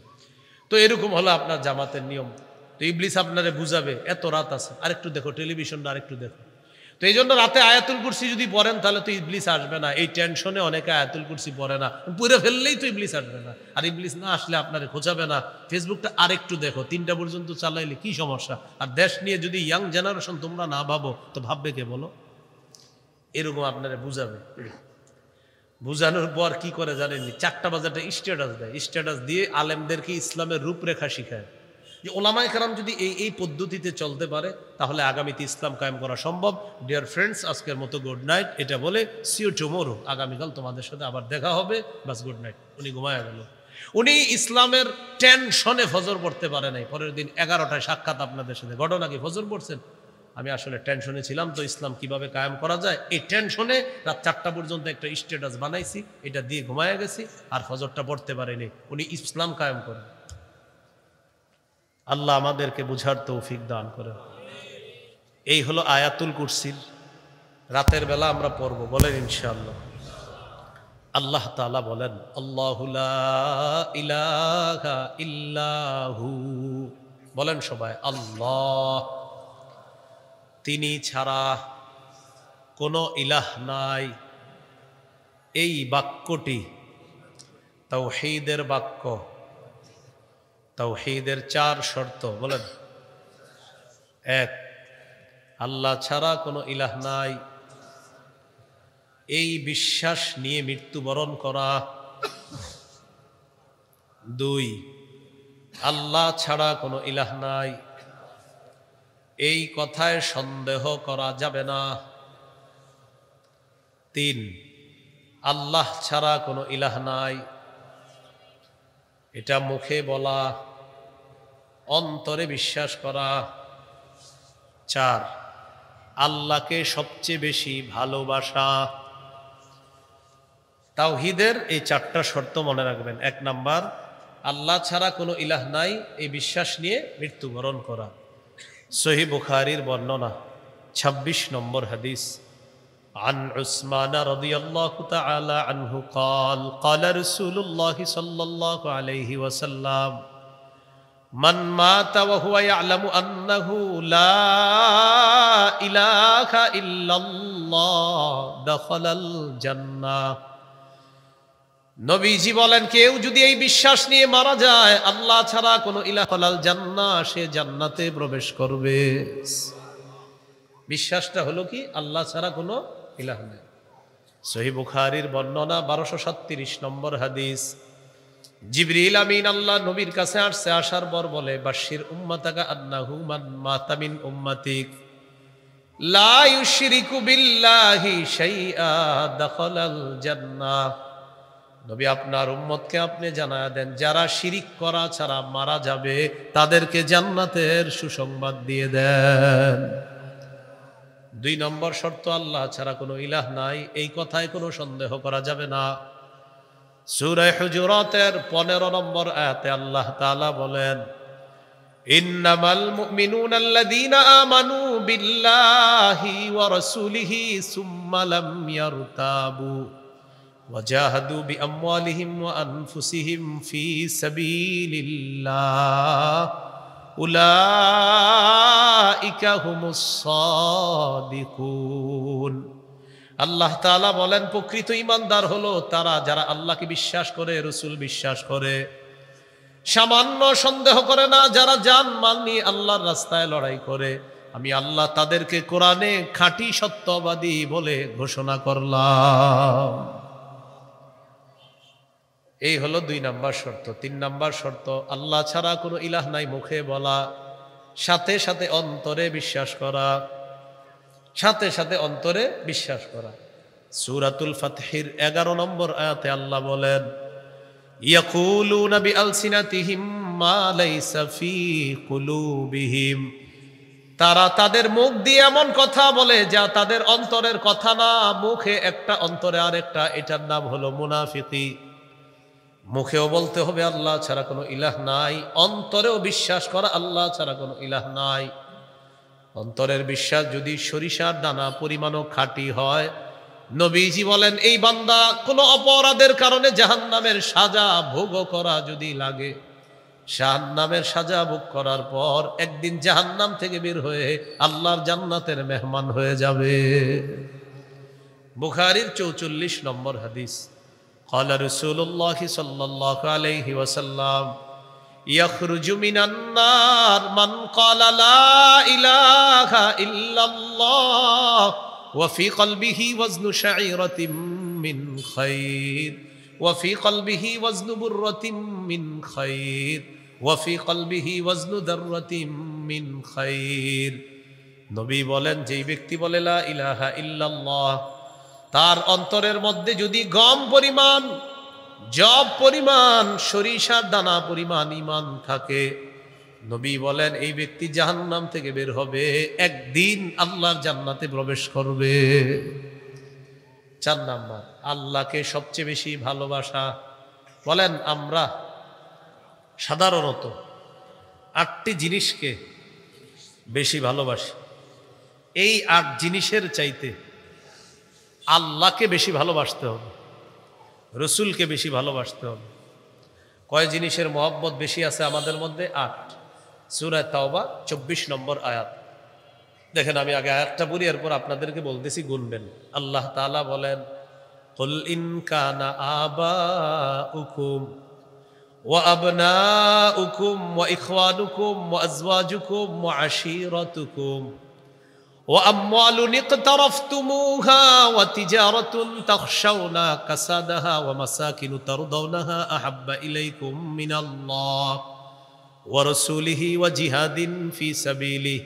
তো এরকম হলো আপনার জামাতের নিয়ম। তো ইবলিস আপনারে বুঝাবে এত রাত আছে, আরেকটু দেখো টেলিভিশনটা, আরেকটু দেখো। তো এই জন্য রাতে আয়াতুল কুরসি যদি পড়েন তাহলে তো ইবলিস আসবে না। এই টেনশনে অনেকে আয়াতুল কুরসি পড়ে না, পড়ে ফেললেই তো ইবলিস আসবে না। আর ইবলিস না আসলে আপনারে খোঁচাবে না, ফেসবুকটা আরেকটু দেখো, 3টা পর্যন্ত চালাইলে কি সমস্যা? আর দেশ নিয়ে যদি ইয়াং জেনারেশন তোমরা না ভাবো তো ভাববে কে বলো? এরকম আপনারে বুঝাবে। বুঝানোর পর কি করে জানেননি? 4টা বাজারটা স্ট্যাটাস দেয়, স্ট্যাটাস দিয়ে আলেমদেরকে ইসলামের রূপরেখা শিখায় যে ওলামায়ে কেরাম যদি এই পদ্ধতিতে চলতে পারে তাহলে আগামীতে ইসলাম কায়েম করা সম্ভব। ডিয়ার ফ্রেন্ডস, আজকের মতো গুড নাইট, এটা বলে সি ইউ টুমরো, আগামীকাল তোমাদের সাথে আবার দেখা হবে, বাস গুড নাইট। উনি ঘুমায় গেল। উনি ইসলামের টেনশনে ফজর পড়তে পারে নাই। পরের দিন 11টায় সাক্ষাৎ আপনাদের সাথে। ঘটনা কি? ফজর পড়ছেন? আমি আসলে টেনশনে ছিলাম, তো ইসলাম কিভাবে কায়েম করা যায় এই টেনশনে রাত 4টা পর্যন্ত একটা স্ট্যাটাস বানাইছি, এটা দিয়ে ঘুমায় গেছি, আর ফজরটা পড়তে পারেনি। উনি ইসলাম কায়েম করেন। আল্লাহ আমাদেরকে বুঝার তৌফিক দান করেন। এই হলো আয়াতুল কুরসির রাতের বেলা আমরা পড়ব, বলেন ইনশাআল্লাহ। আল্লাহ তাআলা বলেন আল্লাহু লা ইলাহা ইল্লাহু, বলেন সবাই আল্লাহ, তিনি ছাড়া কোনো ইলাহ নাই। এই বাক্যটি তাওহীদের বাক্য। তাওহীদের 4 শর্ত, বলেন। 1, আল্লাহ ছাড়া কোনো ইলাহ নাই, এই বিশ্বাস নিয়ে মৃত্যুবরণ করা। 2, আল্লাহ ছাড়া কোনো ইলাহ নাই, এই কথায় সন্দেহ করা যাবে না। 3, আল্লাহ ছাড়া কোনো ইলাহ নাই, এটা মুখে বলা, অন্তরে বিশ্বাস করা। 4, আল্লাহকে সবচেয়ে বেশি ভালোবাসা। তাওহীদের এই 4টা শর্ত মনে রাখবেন। 1 নাম্বার, আল্লাহ ছাড়া কোনো ইলাহ নাই, এই বিশ্বাস নিয়ে মৃত্যুবরণ করা। সহিহ বুখারীর বর্ণনা 26 নম্বর হাদিস। عن عثمان رضي الله تعالى عنه قال قال رسول الله صلى الله عليه وسلم من مات وهو يعلم أنه لا إله إلا الله دخل الجنة। নবীজি বলেন, কেউ যদি এই বিশ্বাস নিয়ে মারা যায় আল্লাহ ছাড়া কোনো ইলাহ ইল্লাল জান্নাহ, সে জান্নাতে প্রবেশ করবে। বিশ্বাসটা হলো কি? আল্লাহ ছাড়া কোনো ইলাহ নেই। সহিহ বুখারীর বর্ণনা 1237 নম্বর হাদিস। জিবরিল আমিন আল্লাহ নবীর কাছে আসছে, আসার পর বলে, বাশির উম্মাতাকা আন্নাহু মান মাতা মিন উম্মাতিক লা ইউশরিকু বিল্লাহি শাইআ দাখালাল জান্নাহ। নবী আপনার উম্মতকে আপনি জানায়া দেন, যারা শিরিক করা ছাড়া মারা যাবে তাদেরকে জান্নাতের সুসংবাদ দিয়ে দেন। 2 নম্বর শর্ত, আল্লাহ ছাড়া কোনো ইলাহ নাই, এই কথায় কোনো সন্দেহ করা যাবে না। সূরা হুজুরাতের 15 নম্বর আয়াতে আল্লাহ তাআলা বলেন, ইন্নামাল মুমিনুনা আল্লাযীনা আমানু বিল্লাহি ওয়া রাসূলিহি সুম্মা লাম ইয়ারতাবু وجاهدوا بأموالهم وأنفسهم في سبيل الله أولئك هم الصادقون আল্লাহ তাআলা বলেন প্রকৃত ঈমানদার হলো তারা যারা আল্লাহকে বিশ্বাস করে, রাসূল বিশ্বাস করে, সামান্য সন্দেহ করে না, যারা জান মাল নিয়ে আল্লাহর রাস্তায় লড়াই করে। আমি আল্লাহ তাদেরকে কোরআনে খাঁটি সত্যবাদী বলে ঘোষণা করলাম। এই হলো 2 নাম্বার শর্ত। 3 নাম্বার শর্ত, আল্লাহ ছাড়া কোনো ইলাহ নাই মুখে বলা, সাথে সাথে অন্তরে বিশ্বাস করা, সাথে সাথে অন্তরে বিশ্বাস করা। সূরাতুল ফাতহির 11 নম্বর আয়াতে আল্লাহ বলেন, ইয়াকুলুনা বিআলসিনাতিহিম মা লাইসা ফি কুলুবিহিম, তারা তাদের মুখ দিয়ে এমন কথা বলে যা তাদের অন্তরের কথা না, মুখে একটা অন্তরে আরেকটা। এটার নাম হলো মুনাফিকি। মুখেও বলতে হবে আল্লাহ ছাড়া কোনো ইলাহ নাই, অন্তরেও বিশ্বাস করা আল্লাহ ছাড়া কোনো ইলাহ নাই। অন্তরের বিশ্বাস যদি সরিষার দানা পরিমাণও খাঁটি হয়, নবীজি বলেন এই বান্দা কোনো অপরাধের কারণে জাহান্নামের সাজা ভোগ করা যদি লাগে, জাহান্নামের সাজা ভোগ করার পর একদিন জাহান্নাম থেকে বের হয়ে আল্লাহর জান্নাতের মেহমান হয়ে যাবে। বুখারীর 44 নম্বর হাদিস, قال رسول الله صلى الله عليه وسلم يخرج من النار من قال لا إله إلا الله وفي قلبه وزن شعيرة من خير وفي قلبه وزن برة من خير وفي قلبه وزن ذرة من خير। নবী বলেন যেই ব্যক্তি বলে লা ইলাহা ইল্লাল্লাহ, তার অন্তরের মধ্যে যদি গম পরিমাণ, জব পরিমাণ, সরিষার দানা পরিমাণ ঈমান থাকে, নবী বলেন এই ব্যক্তি জাহান্নাম থেকে বের হবে, একদিন আল্লাহর জান্নাতে প্রবেশ করবে। 4 নাম্বার, আল্লাহকে সবচেয়ে বেশি ভালোবাসা। বলেন আমরা সাধারণত 8টি জিনিসকে বেশি ভালোবাসি। এই 8 জিনিসের চাইতে আল্লাহকে বেশি ভালোবাসতে হবে, রসুলকে বেশি ভালোবাসতে হবে। কয় জিনিসের মহব্বত বেশি আছে আমাদের মধ্যে? 8। সূরা তাওবা 24 নম্বর আয়াত। দেখেন আমি আগে আয়াতটা পড়ি, এরপর আপনাদেরকে বলতেছি গুনবেন। আল্লাহ তাআলা বলেন, কুল ইন কানা আবাউকুম ওয়া আবনাউকুম ওয়া ইখওয়ানুকুম ওয়া আজওয়াজুকুম ওয়া আশীরাতুকুম وأموال اقترفتموها وتجارة تخشون كسادها ومساكن ترضونها أحب إليكم من الله ورسوله وجهاد في سبيله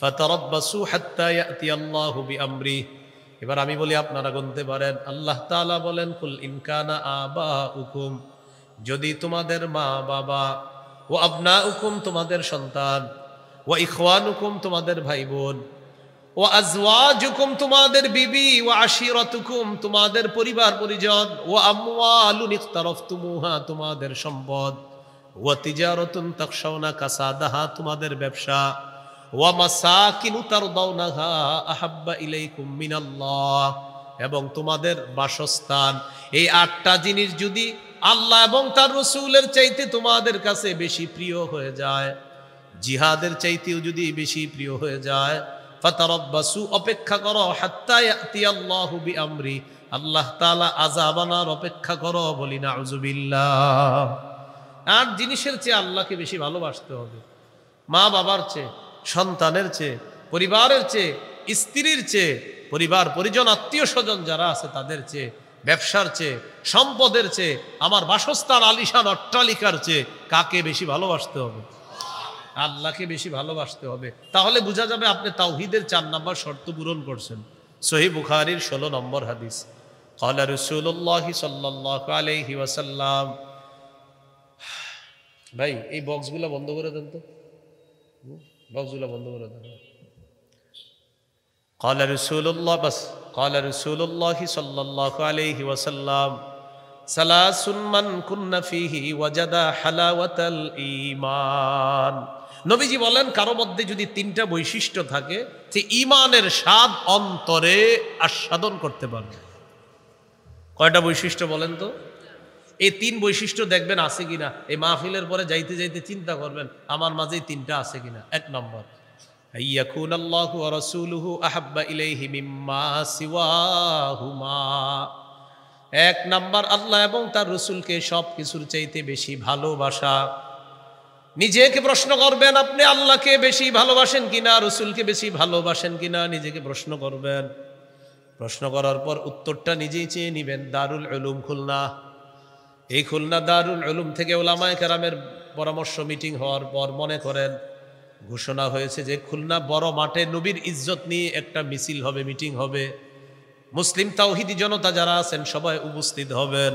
فتربصوا حتى يأتي الله بأمره। এবার আমি বলি আপনারা গুনতে পারেন। আল্লাহ তাআলা বলেন, কুল ইন কানা আবাউকুম, যদি তোমাদের মা বাবা, ও আবনাউকুম তোমাদের সন্তান, ও ইখওয়ানুকুম তোমাদের ভাই বোন, ও আজওয়াজুকুম তোমাদের বিবি, ও আশিরাতুকুম তোমাদের পরিবার পরিজন, ও আমওয়ালুন ইখতারাফতুমুহা তোমাদের সম্পদ, ও তিজারাতুন তাখশাউনা কাসাদাহা তোমাদের ব্যবসা, ও মাসাকিনু তারদাউনাহা আহাব্বা ইলাইকুম মিনাল্লাহ এবং তোমাদের বাসস্থান। এই 8টা জিনিস যদি আল্লাহ এবং তার রাসূলের চাইতে তোমাদের কাছে বেশি প্রিয় হয়ে যায়, জিহাদের চাইতেও যদি বেশি প্রিয় হয়ে যায়, ফাতারাব্বাসু অপেক্ষা করো, হাত্তা ইয়াতিয়াল্লাহু বিআমরি আল্লাহ তাআলা আযাব আনার অপেক্ষা করো। বলি নাউযুবিল্লাহ। 8 জিনিসের চেয়ে আল্লাহকে বেশি ভালোবাসতে হবে, মা বাবার চেয়ে, সন্তানের চেয়ে, পরিবারের চেয়ে, স্ত্রীর চেয়ে, পরিবার পরিজন আত্মীয় স্বজন যারা আছে তাদের চেয়ে, ব্যবসার চেয়ে, সম্পদের চেয়ে, আমার বাসস্থান আলিশান অট্টালিকার চেয়ে কাকে বেশি ভালোবাসতে হবে? আল্লাহকে বেশি ভালোবাসতে হবে। তাহলে বোঝা যাবে আপনি তাওহীদের 4 নম্বর শর্ত পূরণ করছেন। সহিহ বুখারীর 16 নম্বর হাদিস, ক্বালা রাসূলুল্লাহ সাল্লাল্লাহু আলাইহি ওয়াসাল্লাম। ভাই এই বক্সগুলো বন্ধ করে দেন তো, বক্সগুলো বন্ধ করে দেন। ক্বালা রাসূলুল্লাহ বাস ক্বালা রাসূলুল্লাহ সাল্লাল্লাহু আলাইহি ওয়াসাল্লাম, সালাসুন মান কুন্না ফীহি ওয়াজাদা হালাওয়াতাল ঈমান। নবীজি বলেন কারো মধ্যে যদি 3টা বৈশিষ্ট্য থাকে, সে ঈমানের স্বাদ অন্তরে আস্বাদন করতে পারবে। কয়টা বৈশিষ্ট্য বলেন তো? এই 3 বৈশিষ্ট্য দেখবেন আছে কিনা। এই মাহফিলের পরে যাইতে যাইতে চিন্তা করবেন আমার মাঝে এই 3টা আছে কিনা। 1 নম্বর, আইয়াকুনাল্লাহু ওয়া রাসূলুহু আহাব্বা ইলাইহি মিম্মা সিওয়াহুমা। 1 নাম্বার, আল্লাহ এবং তার রাসূলকে সব কিছুর চাইতে বেশি ভালোবাসা। নিজেকে প্রশ্ন করবেন আপনি আল্লাহকে বেশি ভালোবাসেন কিনা, রাসূলকে বেশি ভালোবাসেন কিনা, নিজেকে প্রশ্ন করবেন। প্রশ্ন করার পর উত্তরটা নিজেই চেয়ে নেবেন। দারুল উলুম খুলনা, এই খুলনা দারুল উলুম থেকে উলামায়ে কেরামের পরামর্শ মিটিং হওয়ার পর মনে করেন ঘোষণা হয়েছে যে খুলনা বড় মাঠে নবীর ইজ্জত নিয়ে একটা মিছিল হবে, মিটিং হবে। মুসলিম তাওহীদি জনতা যারা আছেন সবাই উপস্থিত হবেন।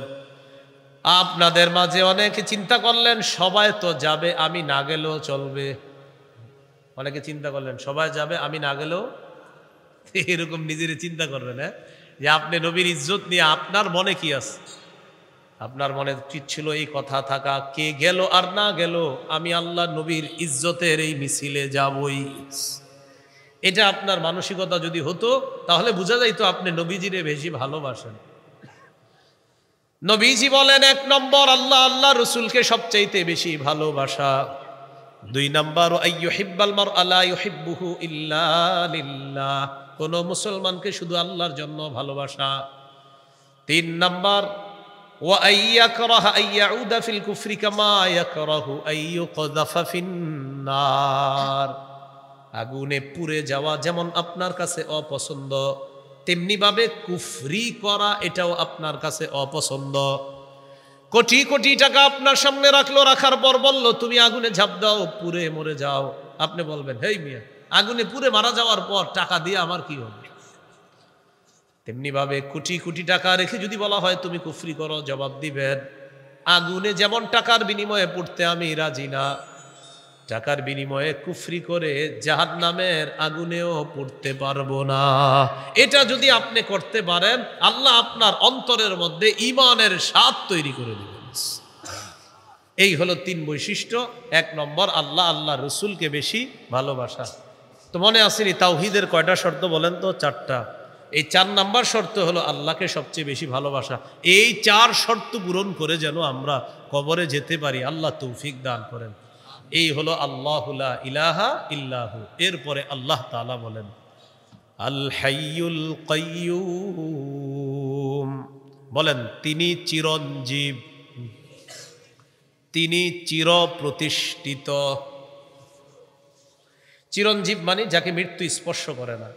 আপনাদের মাঝে অনেকে চিন্তা করলেন সবাই তো যাবে, আমি না গেলেও চলবে। অনেকে চিন্তা করলেন সবাই যাবে, আমি না গেলেও, এরকম নিজের চিন্তা করবেন। হ্যাঁ, যে আপনি নবীর ইজ্জত নিয়ে আপনার মনে কি আছে? আপনার মনে উচিত ছিল এই কথা থাকা, কে গেল আর না গেল আমি আল্লাহ নবীর ইজ্জতের এই মিছিলে যাবই। এটা আপনার মানসিকতা যদি হতো তাহলে বোঝা যাইতো আপনি নবীজিরে বেশি ভালোবাসেন। নবীজি বলেন 1 নম্বর, আল্লাহ আল্লাহ রসুলকে সবচাইতে বেশি ভালোবাসা। 2 নম্বর, আইয়ুহিব্বাল মারআ লা ইউহিব্বুহু ইল্লা লিল্লাহ, কোন মুসলমানকে শুধু আল্লাহর জন্য ভালোবাসা। 3 নম্বর, ওয়া আইয়াকরাহা আইয়াউদা ফিল কুফরি কামা ইয়াকরাহু আইয়ুকযাফা ফিন্নার, আগুনে পুড়ে যাওয়া যেমন আপনার কাছে অপছন্দ তেমনি ভাবে কুফরি করা এটাও আপনার কাছে অপছন্দ। কোটি কোটি টাকা আপনার সামনে রাখলো, রাখার পর বলল তুমি আগুনে ঝাঁপ দাও, পুড়ে মরে যাও। আপনি বলবেন হেই মিয়া, আগুনে পুড়ে মারা যাওয়ার পর টাকা দিয়ে আমার কি হবে? তেমনি ভাবে কোটি কোটি টাকা রেখে যদি বলা হয় তুমি কুফরি করো, জবাব দিবেন আগুনে যেমন টাকার বিনিময়ে পড়তে আমি রাজি না, টাকার বিনিময়ে কুফরি করে জাহান্নামের আগুনেও পড়তে পারবো না। এটা যদি আপনি করতে পারেন আল্লাহ আপনার অন্তরের মধ্যে ঈমানের স্বাদ তৈরি করে দিবেন। এই হলো 3 বৈশিষ্ট্য। 1 নম্বর, আল্লাহ আল্লাহ রসুলকে বেশি ভালোবাসা। তো মনে আসেনি তাওহীদের কয়টা শর্ত বলেন তো? 4টা। এই 4 নাম্বার শর্ত হলো আল্লাহকে সবচেয়ে বেশি ভালোবাসা। এই 4 শর্ত পূরণ করে যেন আমরা কবরে যেতে পারি, আল্লাহ তৌফিক দান করেন। এই হলো আল্লাহু লা ইলাহা ইল্লাহু। এরপরে আল্লাহ তাআলা বলেন আল হাইয়ুল কাইয়্যুম, বলেন তিনি চিরঞ্জীব, তিনি চির প্রতিষ্ঠিত। চিরঞ্জীব মানে যাকে মৃত্যু স্পর্শ করে না।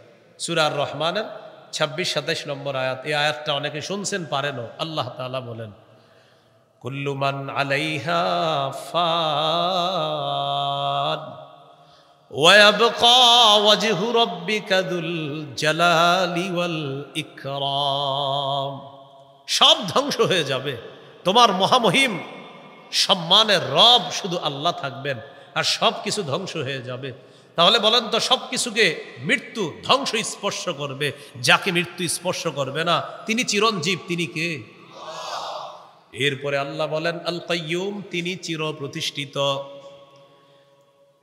সূরা আর রহমানের 26-27 নম্বর আয়াত। এই আয়াতটা অনেকে শুনছেন, পারেনও। আল্লাহ তাআলা বলেন কুল্লু মান আলাইহা ফান ওয়া ইয়াবকা ওয়াজহু রাব্বিকা যুল জালালি ওয়াল ইকরাম, সব ধ্বংস হয়ে যাবে, তোমার মহামহিম সম্মানের রব শুধু আল্লাহ থাকবেন, আর সব কিছু ধ্বংস হয়ে যাবে। তাহলে বলেন তো সব কিছুকে মৃত্যু ধ্বংস স্পর্শ করবে, যাকে মৃত্যু স্পর্শ করবে না তিনি চিরঞ্জীব, তিনি কে? এরপরে আল্লাহ বলেন আল কাইয়্যুম, তিনি চির প্রতিষ্ঠিত।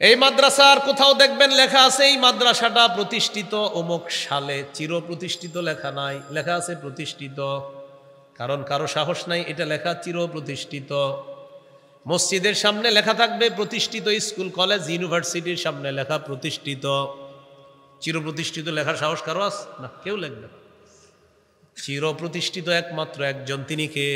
এই মাদ্রাসার কোথাও দেখবেন লেখা আছে এই মাদ্রাসাটা প্রতিষ্ঠিত অমুক সালে, চির প্রতিষ্ঠিত লেখা নাই, লেখা আছে প্রতিষ্ঠিত। কারণ কারো সাহস নাই এটা লেখা চির প্রতিষ্ঠিত। মসজিদের সামনে লেখা থাকবে প্রতিষ্ঠিত, স্কুল কলেজ ইউনিভার্সিটির সামনে লেখা প্রতিষ্ঠিত। চির প্রতিষ্ঠিত লেখার সাহস কারো আছে না? কেউ লিখবে না। চির প্রতিষ্ঠিত একমাত্র একজন, তিনি কে?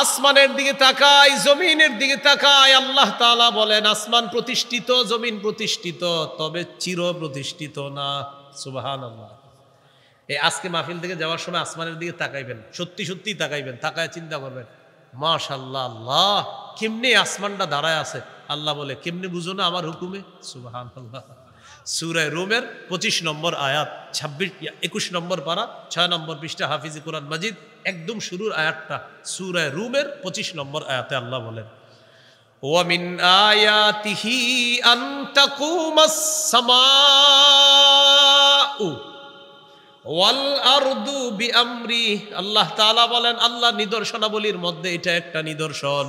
আসমানের দিকে তাকাই, জমিনের দিকে তাকাই, আল্লাহ তাআলা বলেন আসমান প্রতিষ্ঠিত, জমিন প্রতিষ্ঠিত, তবে চির প্রতিষ্ঠিত না। সুবহানাল্লাহ। এই আজকে মাহফিল থেকে যাওয়ার সময় আসমানের দিকে তাকাইবেন, সত্যি সত্যি তাকাইবেন, তাকায় চিন্তা করবেন মাশাআল্লাহ, আল্লাহ কেমনে আসমানটা দাঁড়ায় আছে। আল্লাহ বলে কেমনে বুঝো না আমার হুকুমে? সুবহানাল্লাহ। সূরা রুমের 25 নম্বর আয়াত, 21 নম্বর পারা, 6 নম্বর পৃষ্ঠা, হাফিজি কোরআন মাজিদ, একদম শুরুর আয়াতটা সূরা রুমের 25 নম্বর আয়াতে আল্লাহ বলেন ওয়া মিন আয়াতিহি আন তাকুমাস সামাউ ওয়াল আরদু বিআমরি। আল্লাহ তাআলা বলেন আল্লাহ নিদর্শনাবলীর মধ্যে এটা একটা নিদর্শন,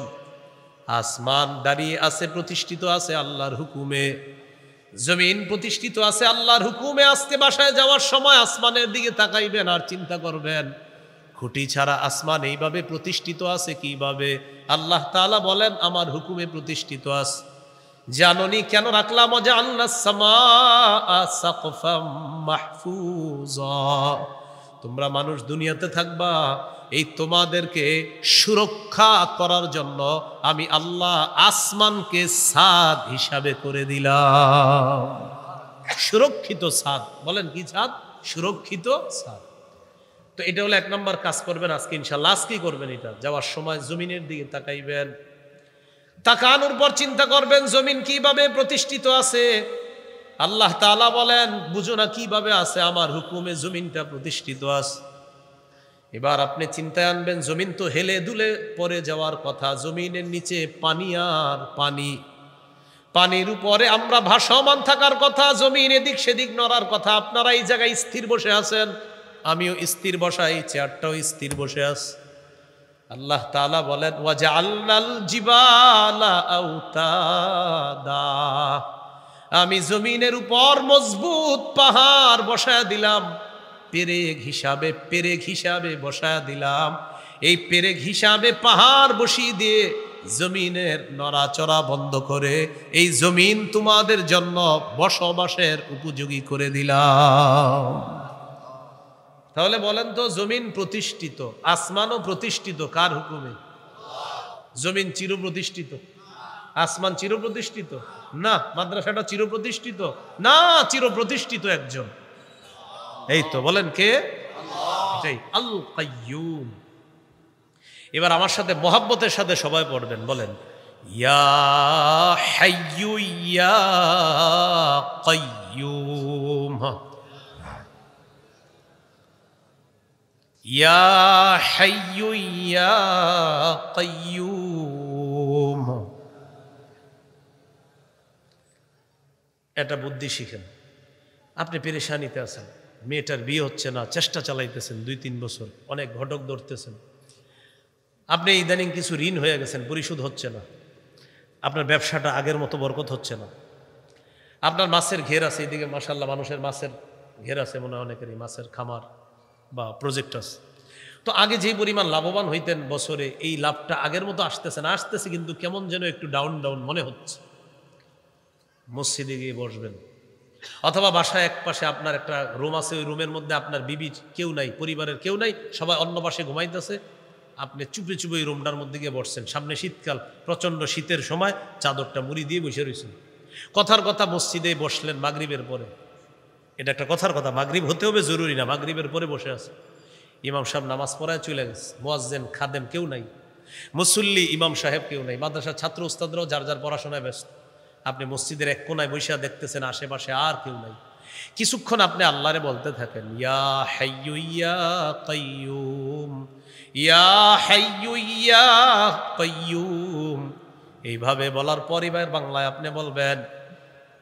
আসমান দাঁড়িয়ে আছে, প্রতিষ্ঠিত আছে আল্লাহর হুকুমে, জমিন প্রতিষ্ঠিত আছে আল্লাহর হুকুমে। আজকে বাসায় যাওয়ার সময় আসমানের দিকে তাকাইবেন আর চিন্তা করবেন খুঁটি ছাড়া আসমান এইভাবে প্রতিষ্ঠিত আছে কিভাবে? আল্লাহ তাআলা বলেন আমার হুকুমে প্রতিষ্ঠিত আছে। জাননি কেন রাখলাম ওয়াজআলনাস সামাআ সাকফাম মাহফুজা। তোমরা মানুষ দুনিয়াতে থাকবা, এই তোমাদেরকে সুরক্ষা করার জন্য আমি আল্লাহ আসমানকে ছাদ হিসাবে করে দিলাম। সুরক্ষিত ছাদ, বলেন কি ছাদ? সুরক্ষিত ছাদ। তো এটা হলো 1 নম্বর কাজ করবেন আজকে ইনশাআল্লাহ। আজকেই করবেন এটা। যাওয়ার সময় জমিনের দিকে তাকাইবেন, তাকানোর পর চিন্তা করবেন জমিন কিভাবে প্রতিষ্ঠিত আছে। আল্লাহ তাআলা বলেন বুঝো না কিভাবে আছে, আমার হুকুমে জমিনটা প্রতিষ্ঠিত আছে। এবার আপনি চিন্তায় আনবেন জমিন তো হেলে দুলে পড়ে যাওয়ার কথা, জমিনের নিচে পানি আর পানি, পানির উপরে আমরা ভাসমান থাকার কথা, জমিন এদিক সেদিক নড়ার কথা। আপনারা এই জায়গায় স্থির বসে আছেন, আমিও স্থির বসা, এই চেয়ারটাও স্থির বসে আছে। আল্লাহ তাআলা বলেন ওয়াজআলনাল জিবালা আওতাদা, আমি জমিনের উপর মজবুত পাহাড় বসায় দিলাম, পেরেক হিসাবে বসায় দিলাম। এই পেরেক হিসাবে পাহাড় বসিয়ে দিয়ে জমিনের নড়াচড়া বন্ধ করে এই জমিন তোমাদের জন্য বসবাসের উপযোগী করে দিলাম। তাহলে বলেন তো জমিন প্রতিষ্ঠিত, আসমানও প্রতিষ্ঠিত কার হুকুমে? জমিন চিরপ্রতিষ্ঠিত, আসমান চিরপ্রতিষ্ঠিত না, মাদ্রাসাটা চিরপ্রতিষ্ঠিত না, চিরপ্রতিষ্ঠিত একজন। এই তো বলেন কে? এটাই আল কাইয়ুম। এবার আমার সাথে মহব্বতের সাথে সবাই পড়বেন, বলেন ইয়া হাইয়ু ইয়া কাইয়ুম, ইয়া হাইয়ু ইয়া কাইয়ুম। এটা বুদ্ধি শিখেন। আপনি পেরেশানিতে আছেন, মেয়েটার বিয়ে হচ্ছে না, চেষ্টা চালাইতেছেন 2-3 বছর, অনেক ঘটক ধরতেছেন। আপনি ইদানিং কিছু ঋণ হয়ে গেছেন, পরিশোধ হচ্ছে না। আপনার ব্যবসাটা আগের মতো বরকত হচ্ছে না। আপনার মাছের ঘের আছে, এদিকে মাশাআল্লাহ মানুষের মাছের ঘের আছে, মনে হয় অনেকেরই মাছের খামার বা প্রজেক্ট আছে। তো আগে যেই পরিমাণ লাভবান হইতেন বছরে, এই লাভটা আগের মতো আসতেছে না, আসতেছে কিন্তু কেমন যেন একটু ডাউন ডাউন মনে হচ্ছে। মসজিদে গিয়ে বসবেন, অথবা বাসায় এক পাশে আপনার একটা রুম আছে, ওই রুমের মধ্যে আপনার বিবি কেউ নাই, পরিবারের কেউ নাই, সবাই অন্য পাশে ঘুমাইতেছে, আপনি চুপে চুপে ওই রুমটার মধ্যে গিয়ে বসছেন। সামনে শীতকাল, প্রচণ্ড শীতের সময় চাদরটা মুড়ি দিয়ে বসে রয়েছেন। কথার কথা মসজিদে বসলেন মাগরিবের পরে, এটা একটা কথার কথা, মাগরিব হতে হবে জরুরি না, মাগরিবের পরে বসে আছে। ইমাম সাহেব নামাজ পড়ায় চলে গেছে, মুয়াজ্জিন খাদেম কেউ নাই, মুসল্লি ইমাম সাহেব কেউ নাই, মাদ্রাসার ছাত্র উস্তাদরাও যার যার পড়াশোনায় ব্যস্ত। আপনি মসজিদের এক কোনায় বসে দেখতেছেন আশেপাশে আর কেউ নাই। কিছুক্ষণ আপনি আল্লাহরে বলতে থাকেন ইয়া হাইয়ু ইয়া কাইয়ুম, ইয়া হাইয়ু ইয়া কাইয়ুম। এইভাবে বলার পর এবার বাংলায় আপনি বলবেন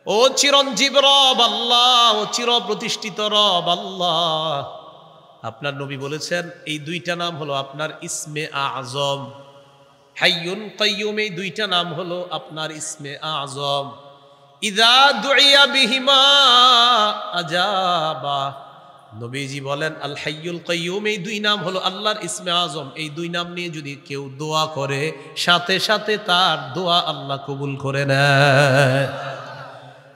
ও চিরঞ্জীব রব আল্লাহ, ও চির প্রতিষ্ঠিত রব আল্লাহ। আপনার নবী বলেছেন এই 2টা নাম হলো আপনার ইসমে আজম। হাইয়ুন কাইয়ুম, এই 2টা নাম হলো আপনার ইসমে আজম। ইযা দুইয়া বিহিমা আজাবা। নবীজি বলেন আল হাইয়ুল কাইয়ুম, এই 2 নাম হলো আল্লাহর ইসমে আজম। এই 2 নাম নিয়ে যদি কেউ দোয়া করে, সাথে সাথে তার দোয়া আল্লাহ কবুল করে নেয়।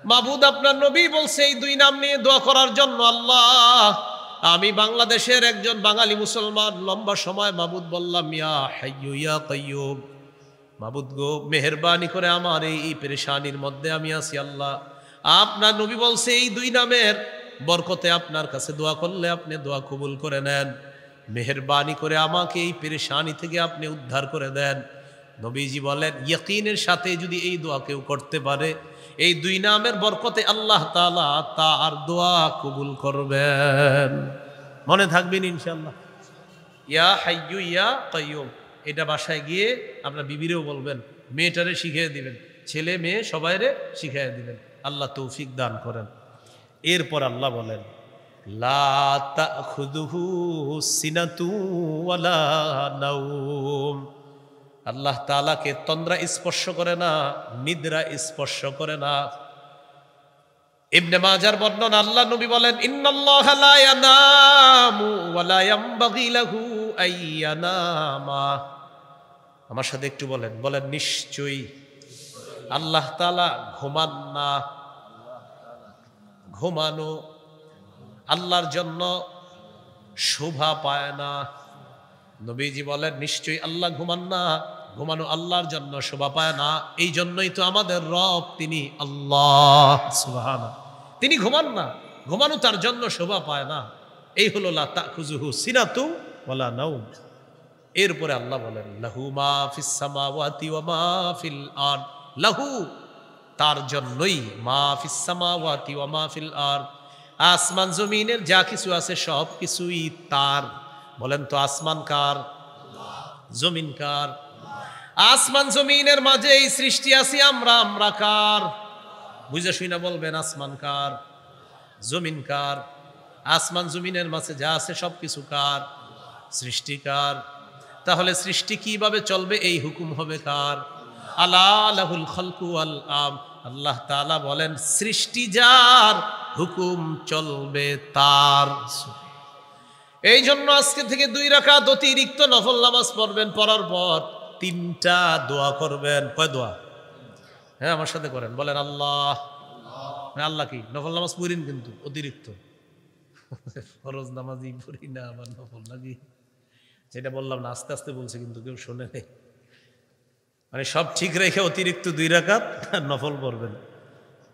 মাবুদ আপনার নবী বলছে এই 2 নাম নিয়ে দোয়া করার জন্য। আল্লাহ, আমি বাংলাদেশের একজন বাঙালি মুসলমান, লম্বা সময় মাবুদ বললাম ইয়া হাইয়ু ইয়া কাইয়ুম, মাবুদ গো মেহেরবানি করে আমার এই পেরেশানির মধ্যে আমি আছি। আল্লাহ, আপনার নবী বলছে এই 2 নামের বরকতে আপনার কাছে দোয়া করলে আপনি দোয়া কবুল করে নেন। মেহেরবানি করে আমাকে এই পেরেশানি থেকে আপনি উদ্ধার করে দেন। নবীজি বলেন ইয়াকিনের সাথে যদি এই দোয়া কেউ করতে পারে, এই 2 নামের বরকতে আল্লাহ তাআলা তার দোয়া কবুল করবেন। মনে থাকবেন ইনশাআল্লাহ, ইয়া হাইয়ু ইয়া কাইয়ুম। এটা বাসায় গিয়ে আপনার বিবিরেও বলবেন, মেয়েটারে শিখিয়ে দিবেন, ছেলে মেয়ে সবাইরে শিখিয়ে দিবেন। আল্লাহ তৌফিক দান করেন। এরপর আল্লাহ বলেন লা তাখুযুহু সিনাতু ওয়ালা নাওম। আল্লাহ তাআলাকে তন্দ্রা স্পর্শ করে না, নিদ্রা স্পর্শ করে না। ইবনে মাজার বর্ণনা, আল্লাহ নবী বলেন ইন্নাল্লাহা লা ইয়ানামু ওয়া লা ইয়ানবাগি লাহু আইয়ানামা। আমার সাথে একটু বলেন, বলেন নিশ্চয়ই আল্লাহ তাআলা ঘুমান না। ঘুমানো আল্লাহর জন্য শোভা পায় না। নবীজি বলেন নিশ্চয়ই আল্লাহ ঘুমান না, ঘুমানো আল্লাহর জন্য শোভা পায় না। এই জন্যই তো আমাদের রব তিনি আল্লাহ সুবহানাহু, তিনি ঘুমান না, ঘুমানো তার জন্য শোভা পায় না। এই হলো লা তাখুযুহু সিনাতু ওয়ালা নাওম। এরপরে আল্লাহ বলেন লাহু মা ফিস সামাওয়াতি ওয়া মা ফিল আরদ। লাহু তার জন্যই, মা ফিস সামাওয়াতি ওয়া মা ফিল আরদ, আসমান জমিনের যা কিছু আছে সব কিছুই তার। বলেন তো আসমান কার? জমিন কার? আসমান জমিনের মাঝে এই সৃষ্টি আছি আমরা, আমরা কার? বুঝে শুনে বলবেন আসমান কার, জমিন কার? আসমান জমিনের মাঝে যা আছে সব কিছু কার? সৃষ্টিকার। তাহলে সৃষ্টি কিভাবে চলবে? এই হুকুম হবে কার? আলা লাহুল খালকু ওয়াল আম। আল্লাহ তাআলা বলেন সৃষ্টি যার, হুকুম চলবে তার। এই জন্য আজকে থেকে 2 রাকাত অতিরিক্ত নফল নামাজ পড়বেন, পড়ার পর 3টা দোয়া করবেন। কয় দোয়া? হ্যাঁ আমার সাথে করেন, বলেন আল্লাহ। আল্লাহ কি? নফল নামাজ পড়িন কিন্তু অতিরিক্ত। ফরজ নামাজই পড়ি না, আবার নফল নাকি? যেটা বললাম না, আস্তে আস্তে বলছে কিন্তু কেউ শোনে নেই। মানে সব ঠিক রেখে অতিরিক্ত 2 রাকাত নফল পড়বেন।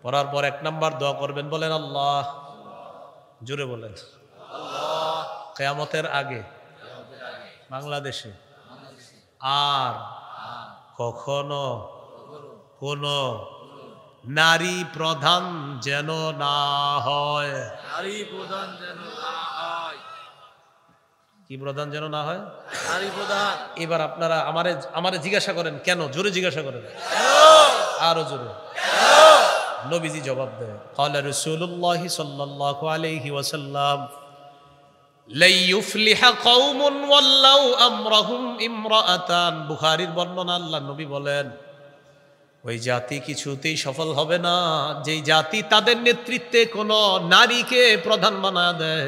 পড়ার পর 1 নাম্বার দোয়া করবেন, বলেন আল্লাহ। জোরে বলেন। কিয়ামতের আগে বাংলাদেশে আর কখনো কোনো নারী প্রধান যেন না হয়। নারী প্রধান যেন না হয়। কি প্রধান যেন না হয়? নারী প্রধান। এবার আপনারা আমারে জিজ্ঞাসা করেন কেন? জোরে জিজ্ঞাসা করেন, আরো জোরে। নবীজি জবাব দেয়, ক্বালা রাসূলুল্লাহ সাল্লাল্লাহু আলাইহি ওয়াসাল্লাম লা ইউফলিহা কওমুন ওয়াল্লাউ আমরাহুম ইমরাআতান। বুখারীর বর্ণনা, আল্লাহ নবী বলেন ওই জাতি কিছুতেই সফল হবে না যেই জাতি তাদের নেতৃত্বে কোনো নারীকে প্রধান বানায় দেয়।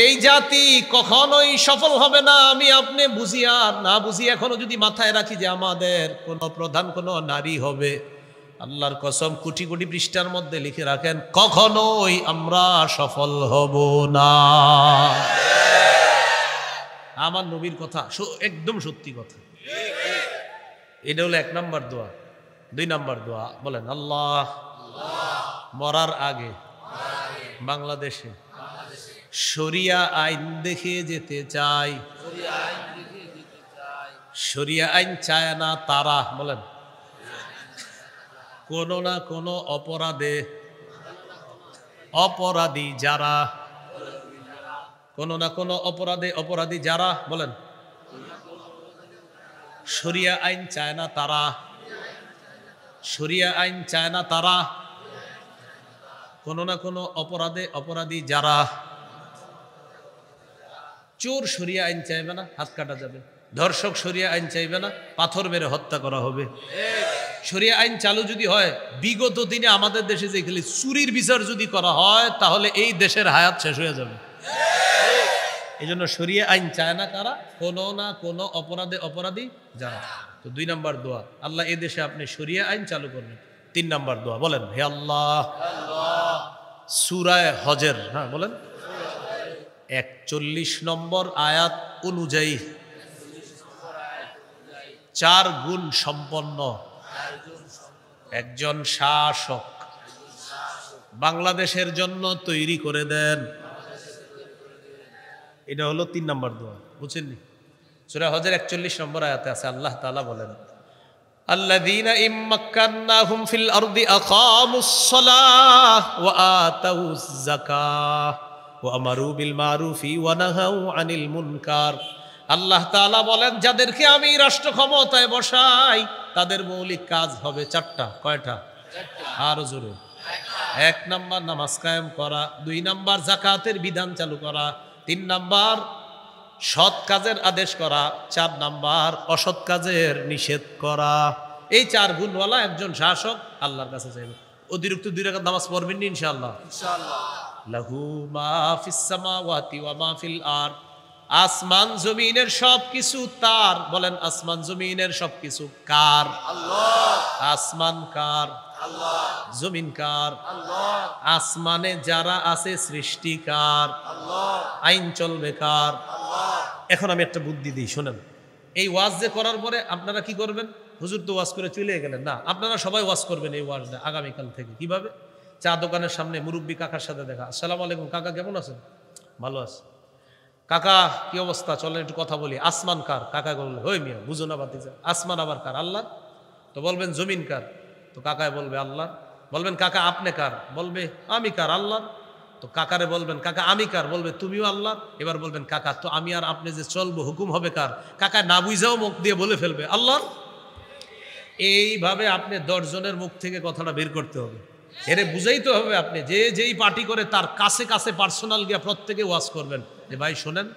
এই জাতি কখনোই সফল হবে না। আমি আপনি বুঝি আর না বুঝি এখনো যদি মাথায় রাখি যে আমাদের কোনো প্রধান কোনো নারী হবে, আল্লাহর কসম কোটি কোটি পৃষ্ঠার মধ্যে লিখে রাখেন কখনোই আমরা সফল হব না। আমার নবীর কথা একদম সত্যি কথা। এটা হলো 1 নাম্বার দোয়া। 2 নাম্বার দোয়া বলেন আল্লাহ, মরার আগে বাংলাদেশে শরিয়া আইন দেখে যেতে চাই। শরিয়া আইন চায় না তারা, বলেন কোনো না কোনো অপরাধী যারা, কোনো না কোনো অপরাধী যারা, বলেন শরিয়া আইন চায় না তারা। শরিয়া আইন চায় না তারা, কোনো না কোনো অপরাধী যারা। চোর শরিয়া আইন চাইবে না, হাত কাটা যাবে। ধর্ষক শরিয়া আইন চাইবে না, পাথর মেরে হত্যা করা হবে। শরিয়া আইন চালু যদি হয়, বিগত দিনে আমাদের দেশে যে খালি চুরির বিচার যদি করা হয় তাহলে এই দেশের হায়াত শেষ হয়ে যাবে। এই জন্য শরিয়া আইন চায় না কারা? কোনো না কোনো অপরাধী যারা। তো 2 নাম্বার দোয়া, আল্লাহ এই দেশে আপনি শরিয়া আইন চালু করবেন। 3 নাম্বার দোয়া বলেন, হে আল্লাহ, সূরা হজের, হ্যাঁ বলেন 41 নম্বর আয়াত অনুযায়ী 4 গুণ সম্পন্ন একজন শাসক বাংলাদেশের জন্য তৈরি করে দেন। এটা হলো 3 নম্বর দোয়া, বুঝছেননি? সূরা হজের 41 নম্বর আয়াতে আছে, আল্লাহ তাআলা বলেন আল্লাযীনা ইম্মাক্কান্নাহুম ফিল আরদি আকামুস সালাহ ওয়া আতাউয যাকাহ ওয়া আমারু বিল মারুফি ওয়া নাহাউ আনিল মুনকার। আল্লাহ তাআলা বলেন যাদেরকে আমি রাষ্ট্র ক্ষমতায় বসাই তাদের মৌলিক কাজ হবে 4টা। কয়টা? 4টা। আরো জোরে। 1 নাম্বার নামাজ কায়েম করা, 2 নাম্বার যাকাতের বিধান চালু করা, 3 নাম্বার সৎ কাজের আদেশ করা, 4 নাম্বার অসৎ কাজের নিষেধ করা। এই 4 গুণওয়ালা একজন শাসক আল্লাহর কাছে চাইবে। অতিরিক্ত 2 রাকাত নামাজ পড়বেন ইনশাআল্লাহ। ইনশাআল্লাহ। লাহু মা ফিস সামাওয়াতি ওয়া মা ফিল আরদ। আসমান জমিনের সবকিছু তার। বলেন আসমান জমিনের সবকিছু কার? আল্লাহ আসমান কার? আল্লাহ জমিন কার? আল্লাহ আসমানে যারা আছে সৃষ্টি কার? আল্লাহ আইন চলবে কার? আল্লাহ এখন আমি একটা বুদ্ধি দিই, শোনেন। এই ওয়াজ যে করার পরে আপনারা কি করবেন? হুজুর তো ওয়াজ করে চলে গেলেন, না, আপনারা সবাই ওয়াজ করবেন এই ওয়াজটা আগামীকাল থেকে। কিভাবে? চা দোকানের সামনে মুরব্বী কাকার সাথে দেখা, আসসালামু আলাইকুম কাকা, কেমন আছেন? ভালো আছে। কাকা কি অবস্থা, চলেন একটু কথা বলি। আসমান কার? কাকা বলবে, হই মিয়া বুঝো না বাতিজা, আসমান আবার কার? আল্লাহ। তো বলবেন জমিন কার? তো কাকায় বলবে আল্লাহ। বলবেন কাকা আপনি কার? বলবে আমি কার? আল্লাহ। তো কাকারে বলবেন কাকা আমি কার? বলবে তুমিও আল্লাহ। এবার বলবেন কাকা তো আমি আর আপনি যে চলবো হুকুম হবে কার? কাকা না বুঝাও মুখ দিয়ে বলে ফেলবে আল্লাহ। এইভাবে আপনি 10 জনের মুখ থেকে কথাটা বের করতে হবে। এরে বুঝাইতে হবে আপনি, যে যেই পার্টি করে তার কাছে কাছে পার্সোনাল গিয়া প্রত্যেকে ওয়াজ করবেন যে ভাই শোনেন,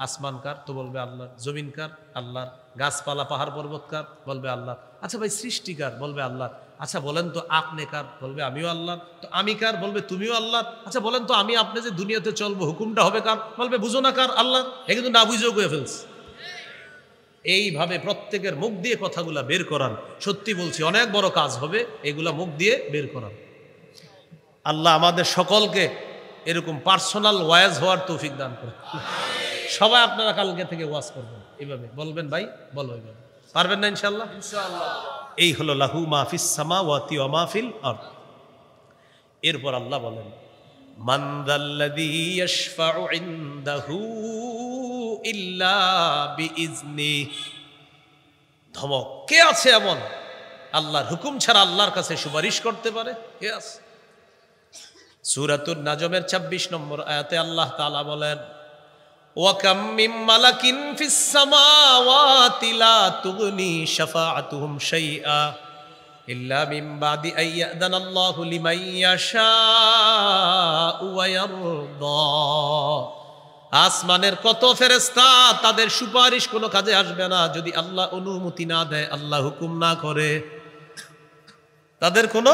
আসমান কার? তো বলবে আল্লাহ। জমিন কার? আল্লাহর। গাছপালা পাহাড় পর্বত কার? বলবে আল্লাহ। আচ্ছা ভাই সৃষ্টিকার? বলবে আল্লাহ। আচ্ছা বলেন তো আপনি কার? বলবে আমিও আল্লাহ। তো আমি কার? বলবে তুমিও আল্লাহ। আচ্ছা বলেন তো আমি আপনি যে দুনিয়াতে চলবো হুকুমটা হবে কার? বলবে বুঝো না কার? আল্লাহ। এ কিন্তু না বুঝেও কয়ে ফেলছে। এইভাবে প্রত্যেকের মুখ দিয়ে কথাগুলা বের করান। সত্যি বলছি অনেক বড় কাজ হবে এগুলা মুখ দিয়ে বের করান। আল্লাহ আমাদের সকলকে এরকম পার্সোনাল ওয়াজ হওয়ার তৌফিক দান করে। সবাই আপনারা কালকে থেকে ওয়াজ করবেন, এইভাবে বলবেন ভাই বলো, এইভাবে পারবেন না ইনশাল্লাহ? ইনশাআল্লাহ এই হলো লাহু মাহফিস সামাওয়াতি ওয়া মাহফিল আরদ। এরপর আল্লাহ বলেন মান যাল্লাযী ইয়াশফাউ ইনদাহু ইল্লা বিইজনি। ধমক, কে আছে এমন আল্লাহর হুকুম ছাড়া আল্লাহর কাছে সুপারিশ করতে পারে? কে আছে? সূরাতুন নাজমের 26 নম্বর আয়াতে আল্লাহ তাআলা বলেন ওয়া কাম মিন মালাকিন ফিস সামাওয়াতি লা তুগনি শাফাআতুহুম শাইআ ইল্লা মিন বাদি আইয়াদানাল্লাহু লিমান ইয়াশাউ ওয়া ইয়ারদা। আসমানের কত ফেরেশতা, তাদের সুপারিশ কোনো কাজে আসবে না যদি আল্লাহ অনুমতি না দেয়, আল্লাহ হুকুম না করে। তাদের কোনো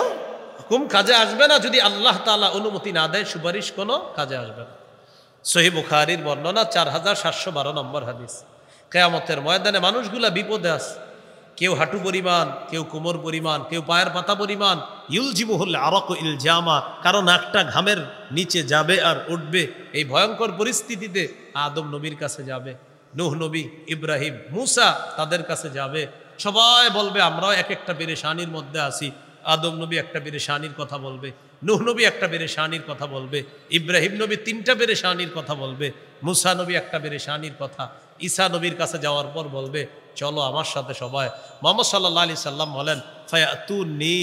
হুকুম কাজে আসবে না যদি আল্লাহ তাআলা অনুমতি না দেয়, সুপারিশ কোনো কাজে আসবে না। সহিহ বুখারীর বর্ণনা 4712 নম্বর হাদিস। কিয়ামতের ময়দানে মানুষগুলা বিপদে আছে, কেউ হাঁটু পরিমাণ, কেউ কোমর পরিমাণ, কেউ পায়ের পাতা পরিমাণ। ইউলজিমুহুল আরাকু ইলজামা, কারণ একটা ঘামের নিচে যাবে আর উঠবে। এই ভয়ঙ্কর পরিস্থিতিতে আদম নবীর কাছে যাবে, নূহ নবী, ইব্রাহিম, মুসা তাদের কাছে যাবে। সবাই বলবে আমরাও এক একটা পেরেশানির মধ্যে আছি। আদম নবী একটা পেরেশানির কথা বলবে, নূহ নবী একটা পেরেশানির কথা বলবে, ইব্রাহিম নবী 3টা পেরেশানির কথা বলবে, মুসা নবী একটা পেরেশানির কথা। ঈসা নবীর কাছে যাওয়ার পর বলবে চলো আমার সাথে সবাই। মুহাম্মদ সাল্লাল্লাহু আলাইহি সাল্লাম বলেন ফায়াতুনি,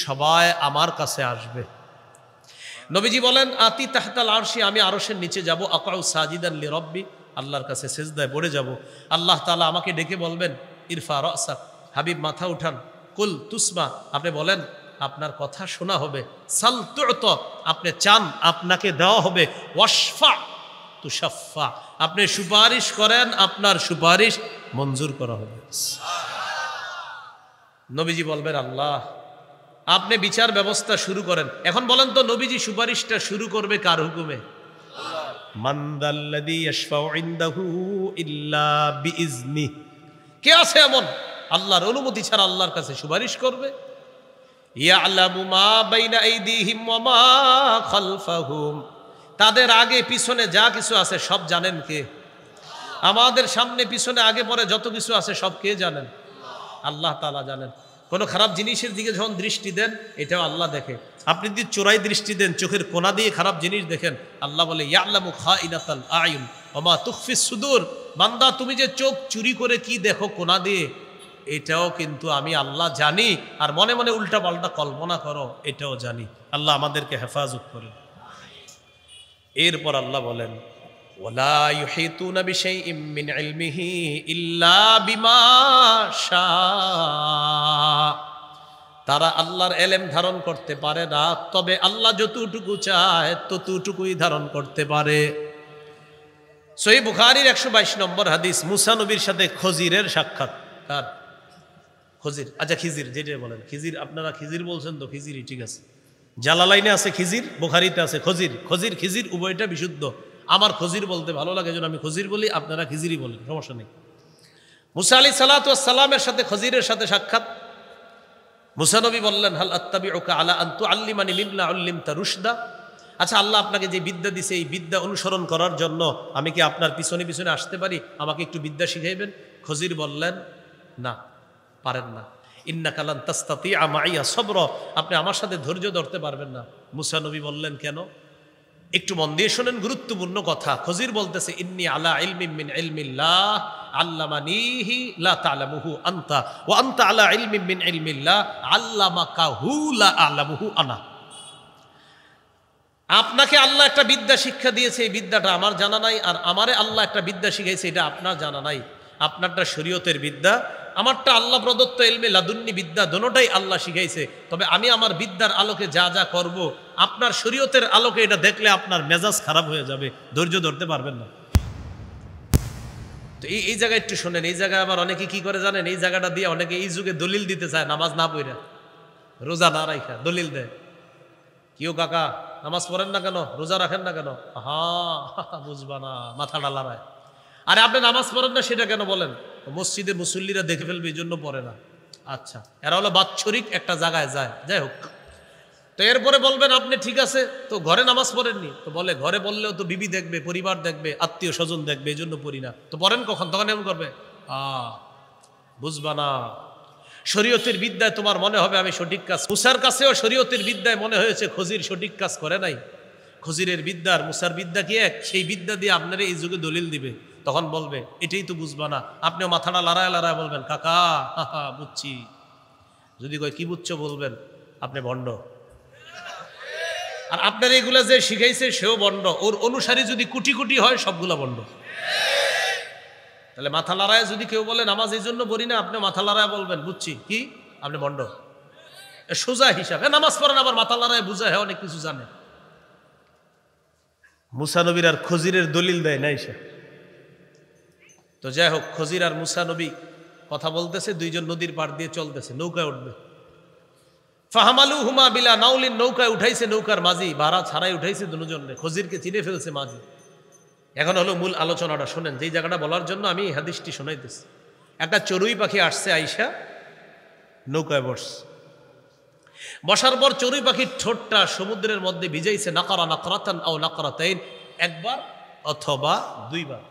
সবাই আমার কাছে আসবে। নবীজি বলেন আতি তাহতাল আরশি, আমি আরশের নিচে যাব। আকাউ সাজিদান লিরাব্বি, আল্লাহর কাছে সিজদায় পড়ে যাব। আল্লাহ তাআলা আমাকে ডেকে বলবেন ইরফা রাসাক, হাবিব মাথা উঠান। কুল তুসমা, আপনি বলেন আপনার কথা শোনা হবে। সাল তুত, আপনি চান আপনাকে দেওয়া হবে। ওয়াশফা তুশাফা, আপনি সুপারিশ করেন আপনার সুপারিশ মঞ্জুর করা হবে। নবীজি বলবেন আল্লাহ আপনি বিচার ব্যবস্থা শুরু করেন। এখন বলেন তো নবীজি সুপারিশটা শুরু করবে কার হুকুমে? মান যাল্লাযী ইয়াশফাউ ইনদাহু ইল্লা বিইজনি, কে আছে এমন আল্লাহর অনুমতি ছাড়া আল্লাহর কাছে সুপারিশ করবে? ইয়ালামু মা বাইনা আইদিহিম ওয়া মা খালফাহুম, তাদের আগে পিছনে যা কিছু আছে সব জানেন কে? আমাদের সামনে পিছনে আগে পরে যত কিছু আছে সব কে জানেন? আল্লাহ তাআলা জানেন। কোনো খারাপ জিনিসের দিকে যখন দৃষ্টি দেন এটাও আল্লাহ দেখে। আপনি যদি চোরাই দৃষ্টি দেন, চোখের কোনা দিয়ে খারাপ জিনিস দেখেন, আল্লাহ বলে ইয়ালামু খাইনাতাল আয়ুন ওয়া মা তুখফিস সুদূর, বান্দা তুমি যে চোখ চুরি করে কি দেখো কোনা দিয়ে, এটাও কিন্তু আমি আল্লাহ জানি। আর মনে মনে উল্টা পাল্টা কল্পনা করো, এটাও জানি। আল্লাহ আমাদেরকে হেফাজত করেন। এরপর আল্লাহ বলেন ওয়ালা ইউহিতুনা বিশাইইম মিন ইলমিহি ইল্লা বিমা শাআ, তারা আল্লাহর ইলম ধারণ করতে পারে না, তবে আল্লাহ যতটুকু চায় ততটুকুই ধারণ করতে পারে। সহিহ বুখারীর 122 নম্বর হাদিস, মুসা নবীর সাথে খজিরের সাক্ষাৎ। কার? খজির। আচ্ছা খিজির যেটা বলেন, খিজির আপনারা খিজির বলছেন তো, খিজিরই ঠিক আছে। জালালাইনে আছে খিজির, বুখারীতে আছে খজির। খজির খিজির উভয়টা বিশুদ্ধ। আমার খজির বলতে ভালো লাগে, যেন আমি খজির বলি, আপনারা খিজিরই বলেন, সমস্যা নেই। মুসা আলাইহিস সালাতু ওয়াস সালামের সাথে খজিরের সাথে সাক্ষাৎ। মুসা নবী বললেন, হাল আত্তাবিউকা আলা আন তুআল্লিমানি মিম্মা উল্লিমতা রুশদা। আচ্ছা, আল্লাহ আপনাকে যে বিদ্যা দিছে, এই বিদ্যা অনুসরণ করার জন্য আমি কি আপনার পিছনে পিছনে আসতে পারি? আমাকে একটু বিদ্যা শিখাইবেন? খজির বললেন, না, পারেন না। ইন্নাকা লান তাস্তাতিআ মাইয়া সবরা, আপনি আমার সাথে ধৈর্য ধরতে পারবেন না। মুসা নবী বললেন, কেন? একটু মন দিয়ে শোনেন, গুরুত্বপূর্ণ কথা। খজির বলতেছে, ইন্নী আলা ইলমিন মিন ইলমিল্লাহ আল্লামানিহি লা তা'লামুহু আনতা ওয়া আনতা আলা ইলমিন মিন ইলমিল্লাহ আল্লামাকাহু লা আ'লামুহু আনা। আপনাকে আল্লাহ একটা বিদ্যা শিক্ষা দিয়েছে, এই বিদ্যাটা আমার জানা নাই, আর আমারে আল্লাহ একটা বিদ্যা শিখাইছে, এটা আপনার জানা নাই। আপনারটা শরীয়তের বিদ্যা, আমারটা আল্লাহ প্রদত্ত ইলমে লাদুন্নি বিদ্যা, দোনোটাই আল্লাহ শিখাইছে। তবে আমি আমার বিদ্যার আলোকে যা যা করব, আপনার শরীয়তের আলোকে এটা দেখলে আপনার মেজাজ খারাপ হয়ে যাবে, ধৈর্য ধরতে পারবেন না। তো এই জায়গায় একটু শোনেন, এই জায়গায় আবার অনেকে কি করে জানেন, এই জায়গাটা দিয়ে অনেকে এই যুগে দলিল দিতে চায়, নামাজ না পড়া, রোজা না রাখা দলিল দেয়। কেউ কাকা নামাজ পড়েন না কেন, রোজা রাখেন না কেন? হা বুঝবা না, মাথাটা লড়ায়। আরে আপনি নামাজ পড়েন না সেটা কেন বলেন? মসজিদে মুসল্লিরা দেখে ফেলবে, এই জন্য পড়ে না। আচ্ছা, এরা হলো বাৎসরিক একটা জায়গায় যায়, যাই হোক। তো এরপরে বলবেন আপনি ঠিক আছে, তো ঘরে নামাজ পড়েননি? তো বলে ঘরে বললেও তো বিবি দেখবে, পরিবার দেখবে, আত্মীয় স্বজন দেখবে, এই জন্য পড়ি না। তো পড়েন কখন? তখন এমন করবে, বুঝবা না, শরীয়তের বিদ্যায় তোমার মনে হবে আমি সঠিক কাজ। মুসার কাছেও শরীয়তের বিদ্যায় মনে হয়েছে খজির সঠিক কাজ করে নাই। খজিরের বিদ্যা আর মুসার বিদ্যা কি এক? সেই বিদ্যা দিয়ে আপনারা এই যুগে দলিল দিবে, তখন বলবে এটাই তো বুঝবা না। আপনিও মাথাটা লড়ায় লড়ায় বলবেন, কাকা বুঝছি। যদি কয় কি বুঝছো, বলবেন আপনি ভণ্ড। আর আপনার এইগুলা যে শিখাইছে সেও ভণ্ড, ওর অনুসারী যদি কোটি কোটি হয় সবগুলা ভণ্ড। তাহলে মাথা লড়ায় যদি কেউ বলে নামাজ এই জন্য পড়ি না, আপনি মাথা লড়ায় বলবেন বুঝছি, কি আপনি ভণ্ড। সোজা হিসাব, নামাজ পড়েন আবার মাথা লড়ায় বুঝায়, অনেক কিছু জানে। মুসা নবীর আর খজিরের দলিল দেয় নাই সে। তো যাই হোক, খজির আর মুসা নবী কথা বলতেছে, দুইজন নদীর পাড় দিয়ে চলতেছে, নৌকায় উঠবে। ফাহামালু হুমা বিলা নাউলিন, নৌকায় উঠাইছে নৌকার মাঝি, ভাড়া ছাড়াই উঠাইছে দুজনে। খজিরকে চিনে ফেলছে মাঝি। এখন হলো মূল আলোচনাটা শোনেন, যেই জায়গাটা বলার জন্য আমি হাদিসটি শোনাইতেছি। একটা চড়ুই পাখি আসছে, আইসা নৌকায় বসছে। বসার পর চড়ুই পাখির ঠোঁটটা সমুদ্রের মধ্যে ভিজাইছে, নাকরা নাকরাতান আও নাকরাতাইন, একবার অথবা দুইবার।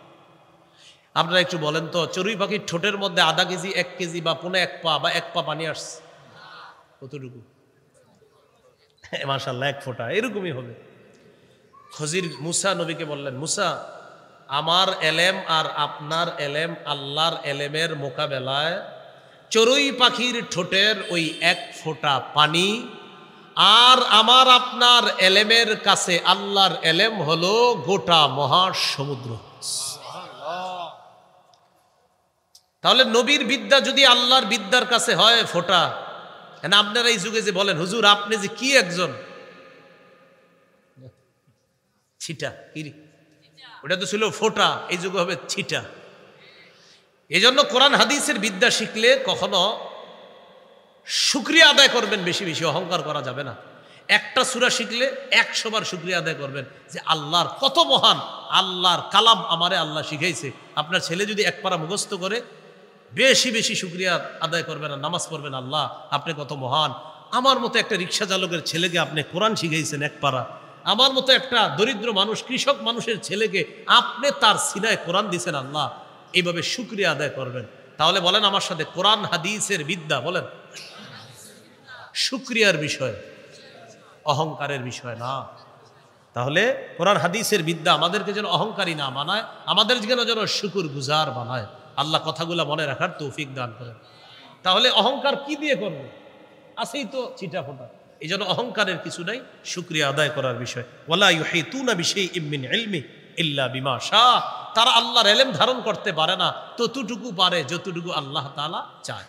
আপনারা একটু বলেন তো, চড়ুই পাখির ঠোঁটের মধ্যে আধা কেজি, 1 কেজি বা 1.5 পা বা 1 পা পানি আসছে? কতটুকু? মাশাআল্লাহ, 1 ফোঁটা, এরকমই হবে। খজির মুসা নবীকে বললেন, মুসা, আমার এলেম আর আপনার এলেম, আল্লাহর এলেমের মোকাবেলায় চড়ুই পাখির ঠোঁটের ওই 1 ফোঁটা পানি আর আমার আপনার এলেমের কাছে আল্লাহর এলেম হলো গোটা মহাসমুদ্র। তাহলে নবীর বিদ্যা যদি আল্লাহর বিদ্যার কাছে হয় ফোঁটা, আপনারা এই যুগে যে বলেন হুজুর আপনি যে কি একজন ছিটা, ওটা তো ছিল ফোঁটা, এই যুগে হবে ছিটা। এই জন্য কোরআন হাদিসের বিদ্যা শিখলে কখনো শুকরিয়া আদায় করবেন, বেশি বেশি অহংকার করা যাবে না। একটা সূরা শিখলে 100 বার শুকরিয়া আদায় করবেন যে আল্লাহর কত মহান, আল্লাহর কালাম আমারে আল্লাহ শিখাইছে। আপনার ছেলে যদি 1 পারা মুখস্থ করে বেশি বেশি শুকরিয়া আদায় করবেন আর নামাজ পড়বেন, আল্লাহ আপনি কত মহান, আমার মতো একটা রিক্সা চালকের ছেলেকে আপনি কোরআন শিখাইছেন 1 পারা, আমার মতো একটা দরিদ্র মানুষ, কৃষক মানুষের ছেলেকে আপনি তার সিনায় কোরআন দিয়েছেন, আল্লাহ এইভাবে শুকরিয়া আদায় করবেন। তাহলে বলেন আমার সাথে, কোরআন হাদিসের বিদ্যা, বলেন শুকরিয়ার বিষয়, অহংকারের বিষয় না। তাহলে কোরআন হাদিসের বিদ্যা আমাদেরকে যেন অহংকারী না বানায়, আমাদের যেন শুকুর গুজার বানায়। আল্লাহ কথাগুলো মনে রাখার তৌফিক দান করেন। তাহলে অহংকার কি দিয়ে করবে? আছেই তো ছিটা ফোঁটা। এই জন্য অহংকারের কিছু নাই, শুকরিয়া আদায় করার বিষয়। ওয়ালা ইউহিতুনা বিশাইইম মিন ইলমি ইল্লা বিমা শাআ, তারা আল্লাহর ইলম ধারণ করতে পারে না ততটুকু পারে যতটুকু আল্লাহ তাআলা চায়।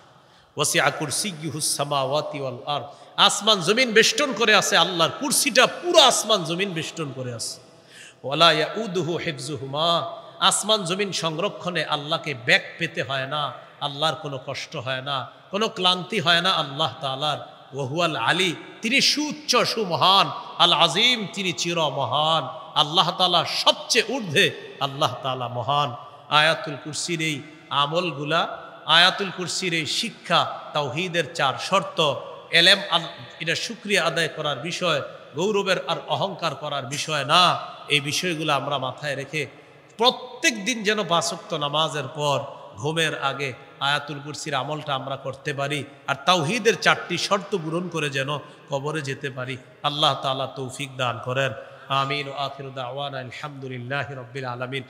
ওয়াসিআ কুরসিয়্যুহুস সামাওয়াতি ওয়াল আরদ, আসমান জমিন বেষ্টন করে আছে, আল্লাহর কুরসিটা পুরো আসমান জমিন বেষ্টন করে আছে। ওয়ালা ইয়াউদুহু হিফযুহুমা, আসমান জমিন সংরক্ষণে আল্লাহকে ব্যাক পেতে হয় না, আল্লাহর কোনো কষ্ট হয় না, কোনো ক্লান্তি হয় না আল্লাহ তাআলার। ওহুয়াল আলী, তিনি সুউচ্চ সুমহান, আল আজিম, তিনি চির মহান, আল্লাহ তাআলা সবচেয়ে ঊর্ধ্বে, আল্লাহ তাআলা মহান। আয়াতুল কুরসির এই আমলগুলা, আয়াতুল কুরসির এই শিক্ষা, তাওহীদের 4 শর্ত, এলেম, এটা শুকরিয়া আদায় করার বিষয়, গৌরবের আর অহংকার করার বিষয় না। এই বিষয়গুলো আমরা মাথায় রেখে প্রত্যেক দিন যেন 5 ওয়াক্ত নামাজের পর ঘুমের আগে আয়াতুল কুরসির আমলটা আমরা করতে পারি, আর তাওহীদের 4টি শর্ত পূরণ করে যেন কবরে যেতে পারি। আল্লাহ তাআলা তৌফিক দান করেন। আমিন। ও আখিরু দাওয়ানা আলহামদুলিল্লাহি রাব্বিল আলামিন।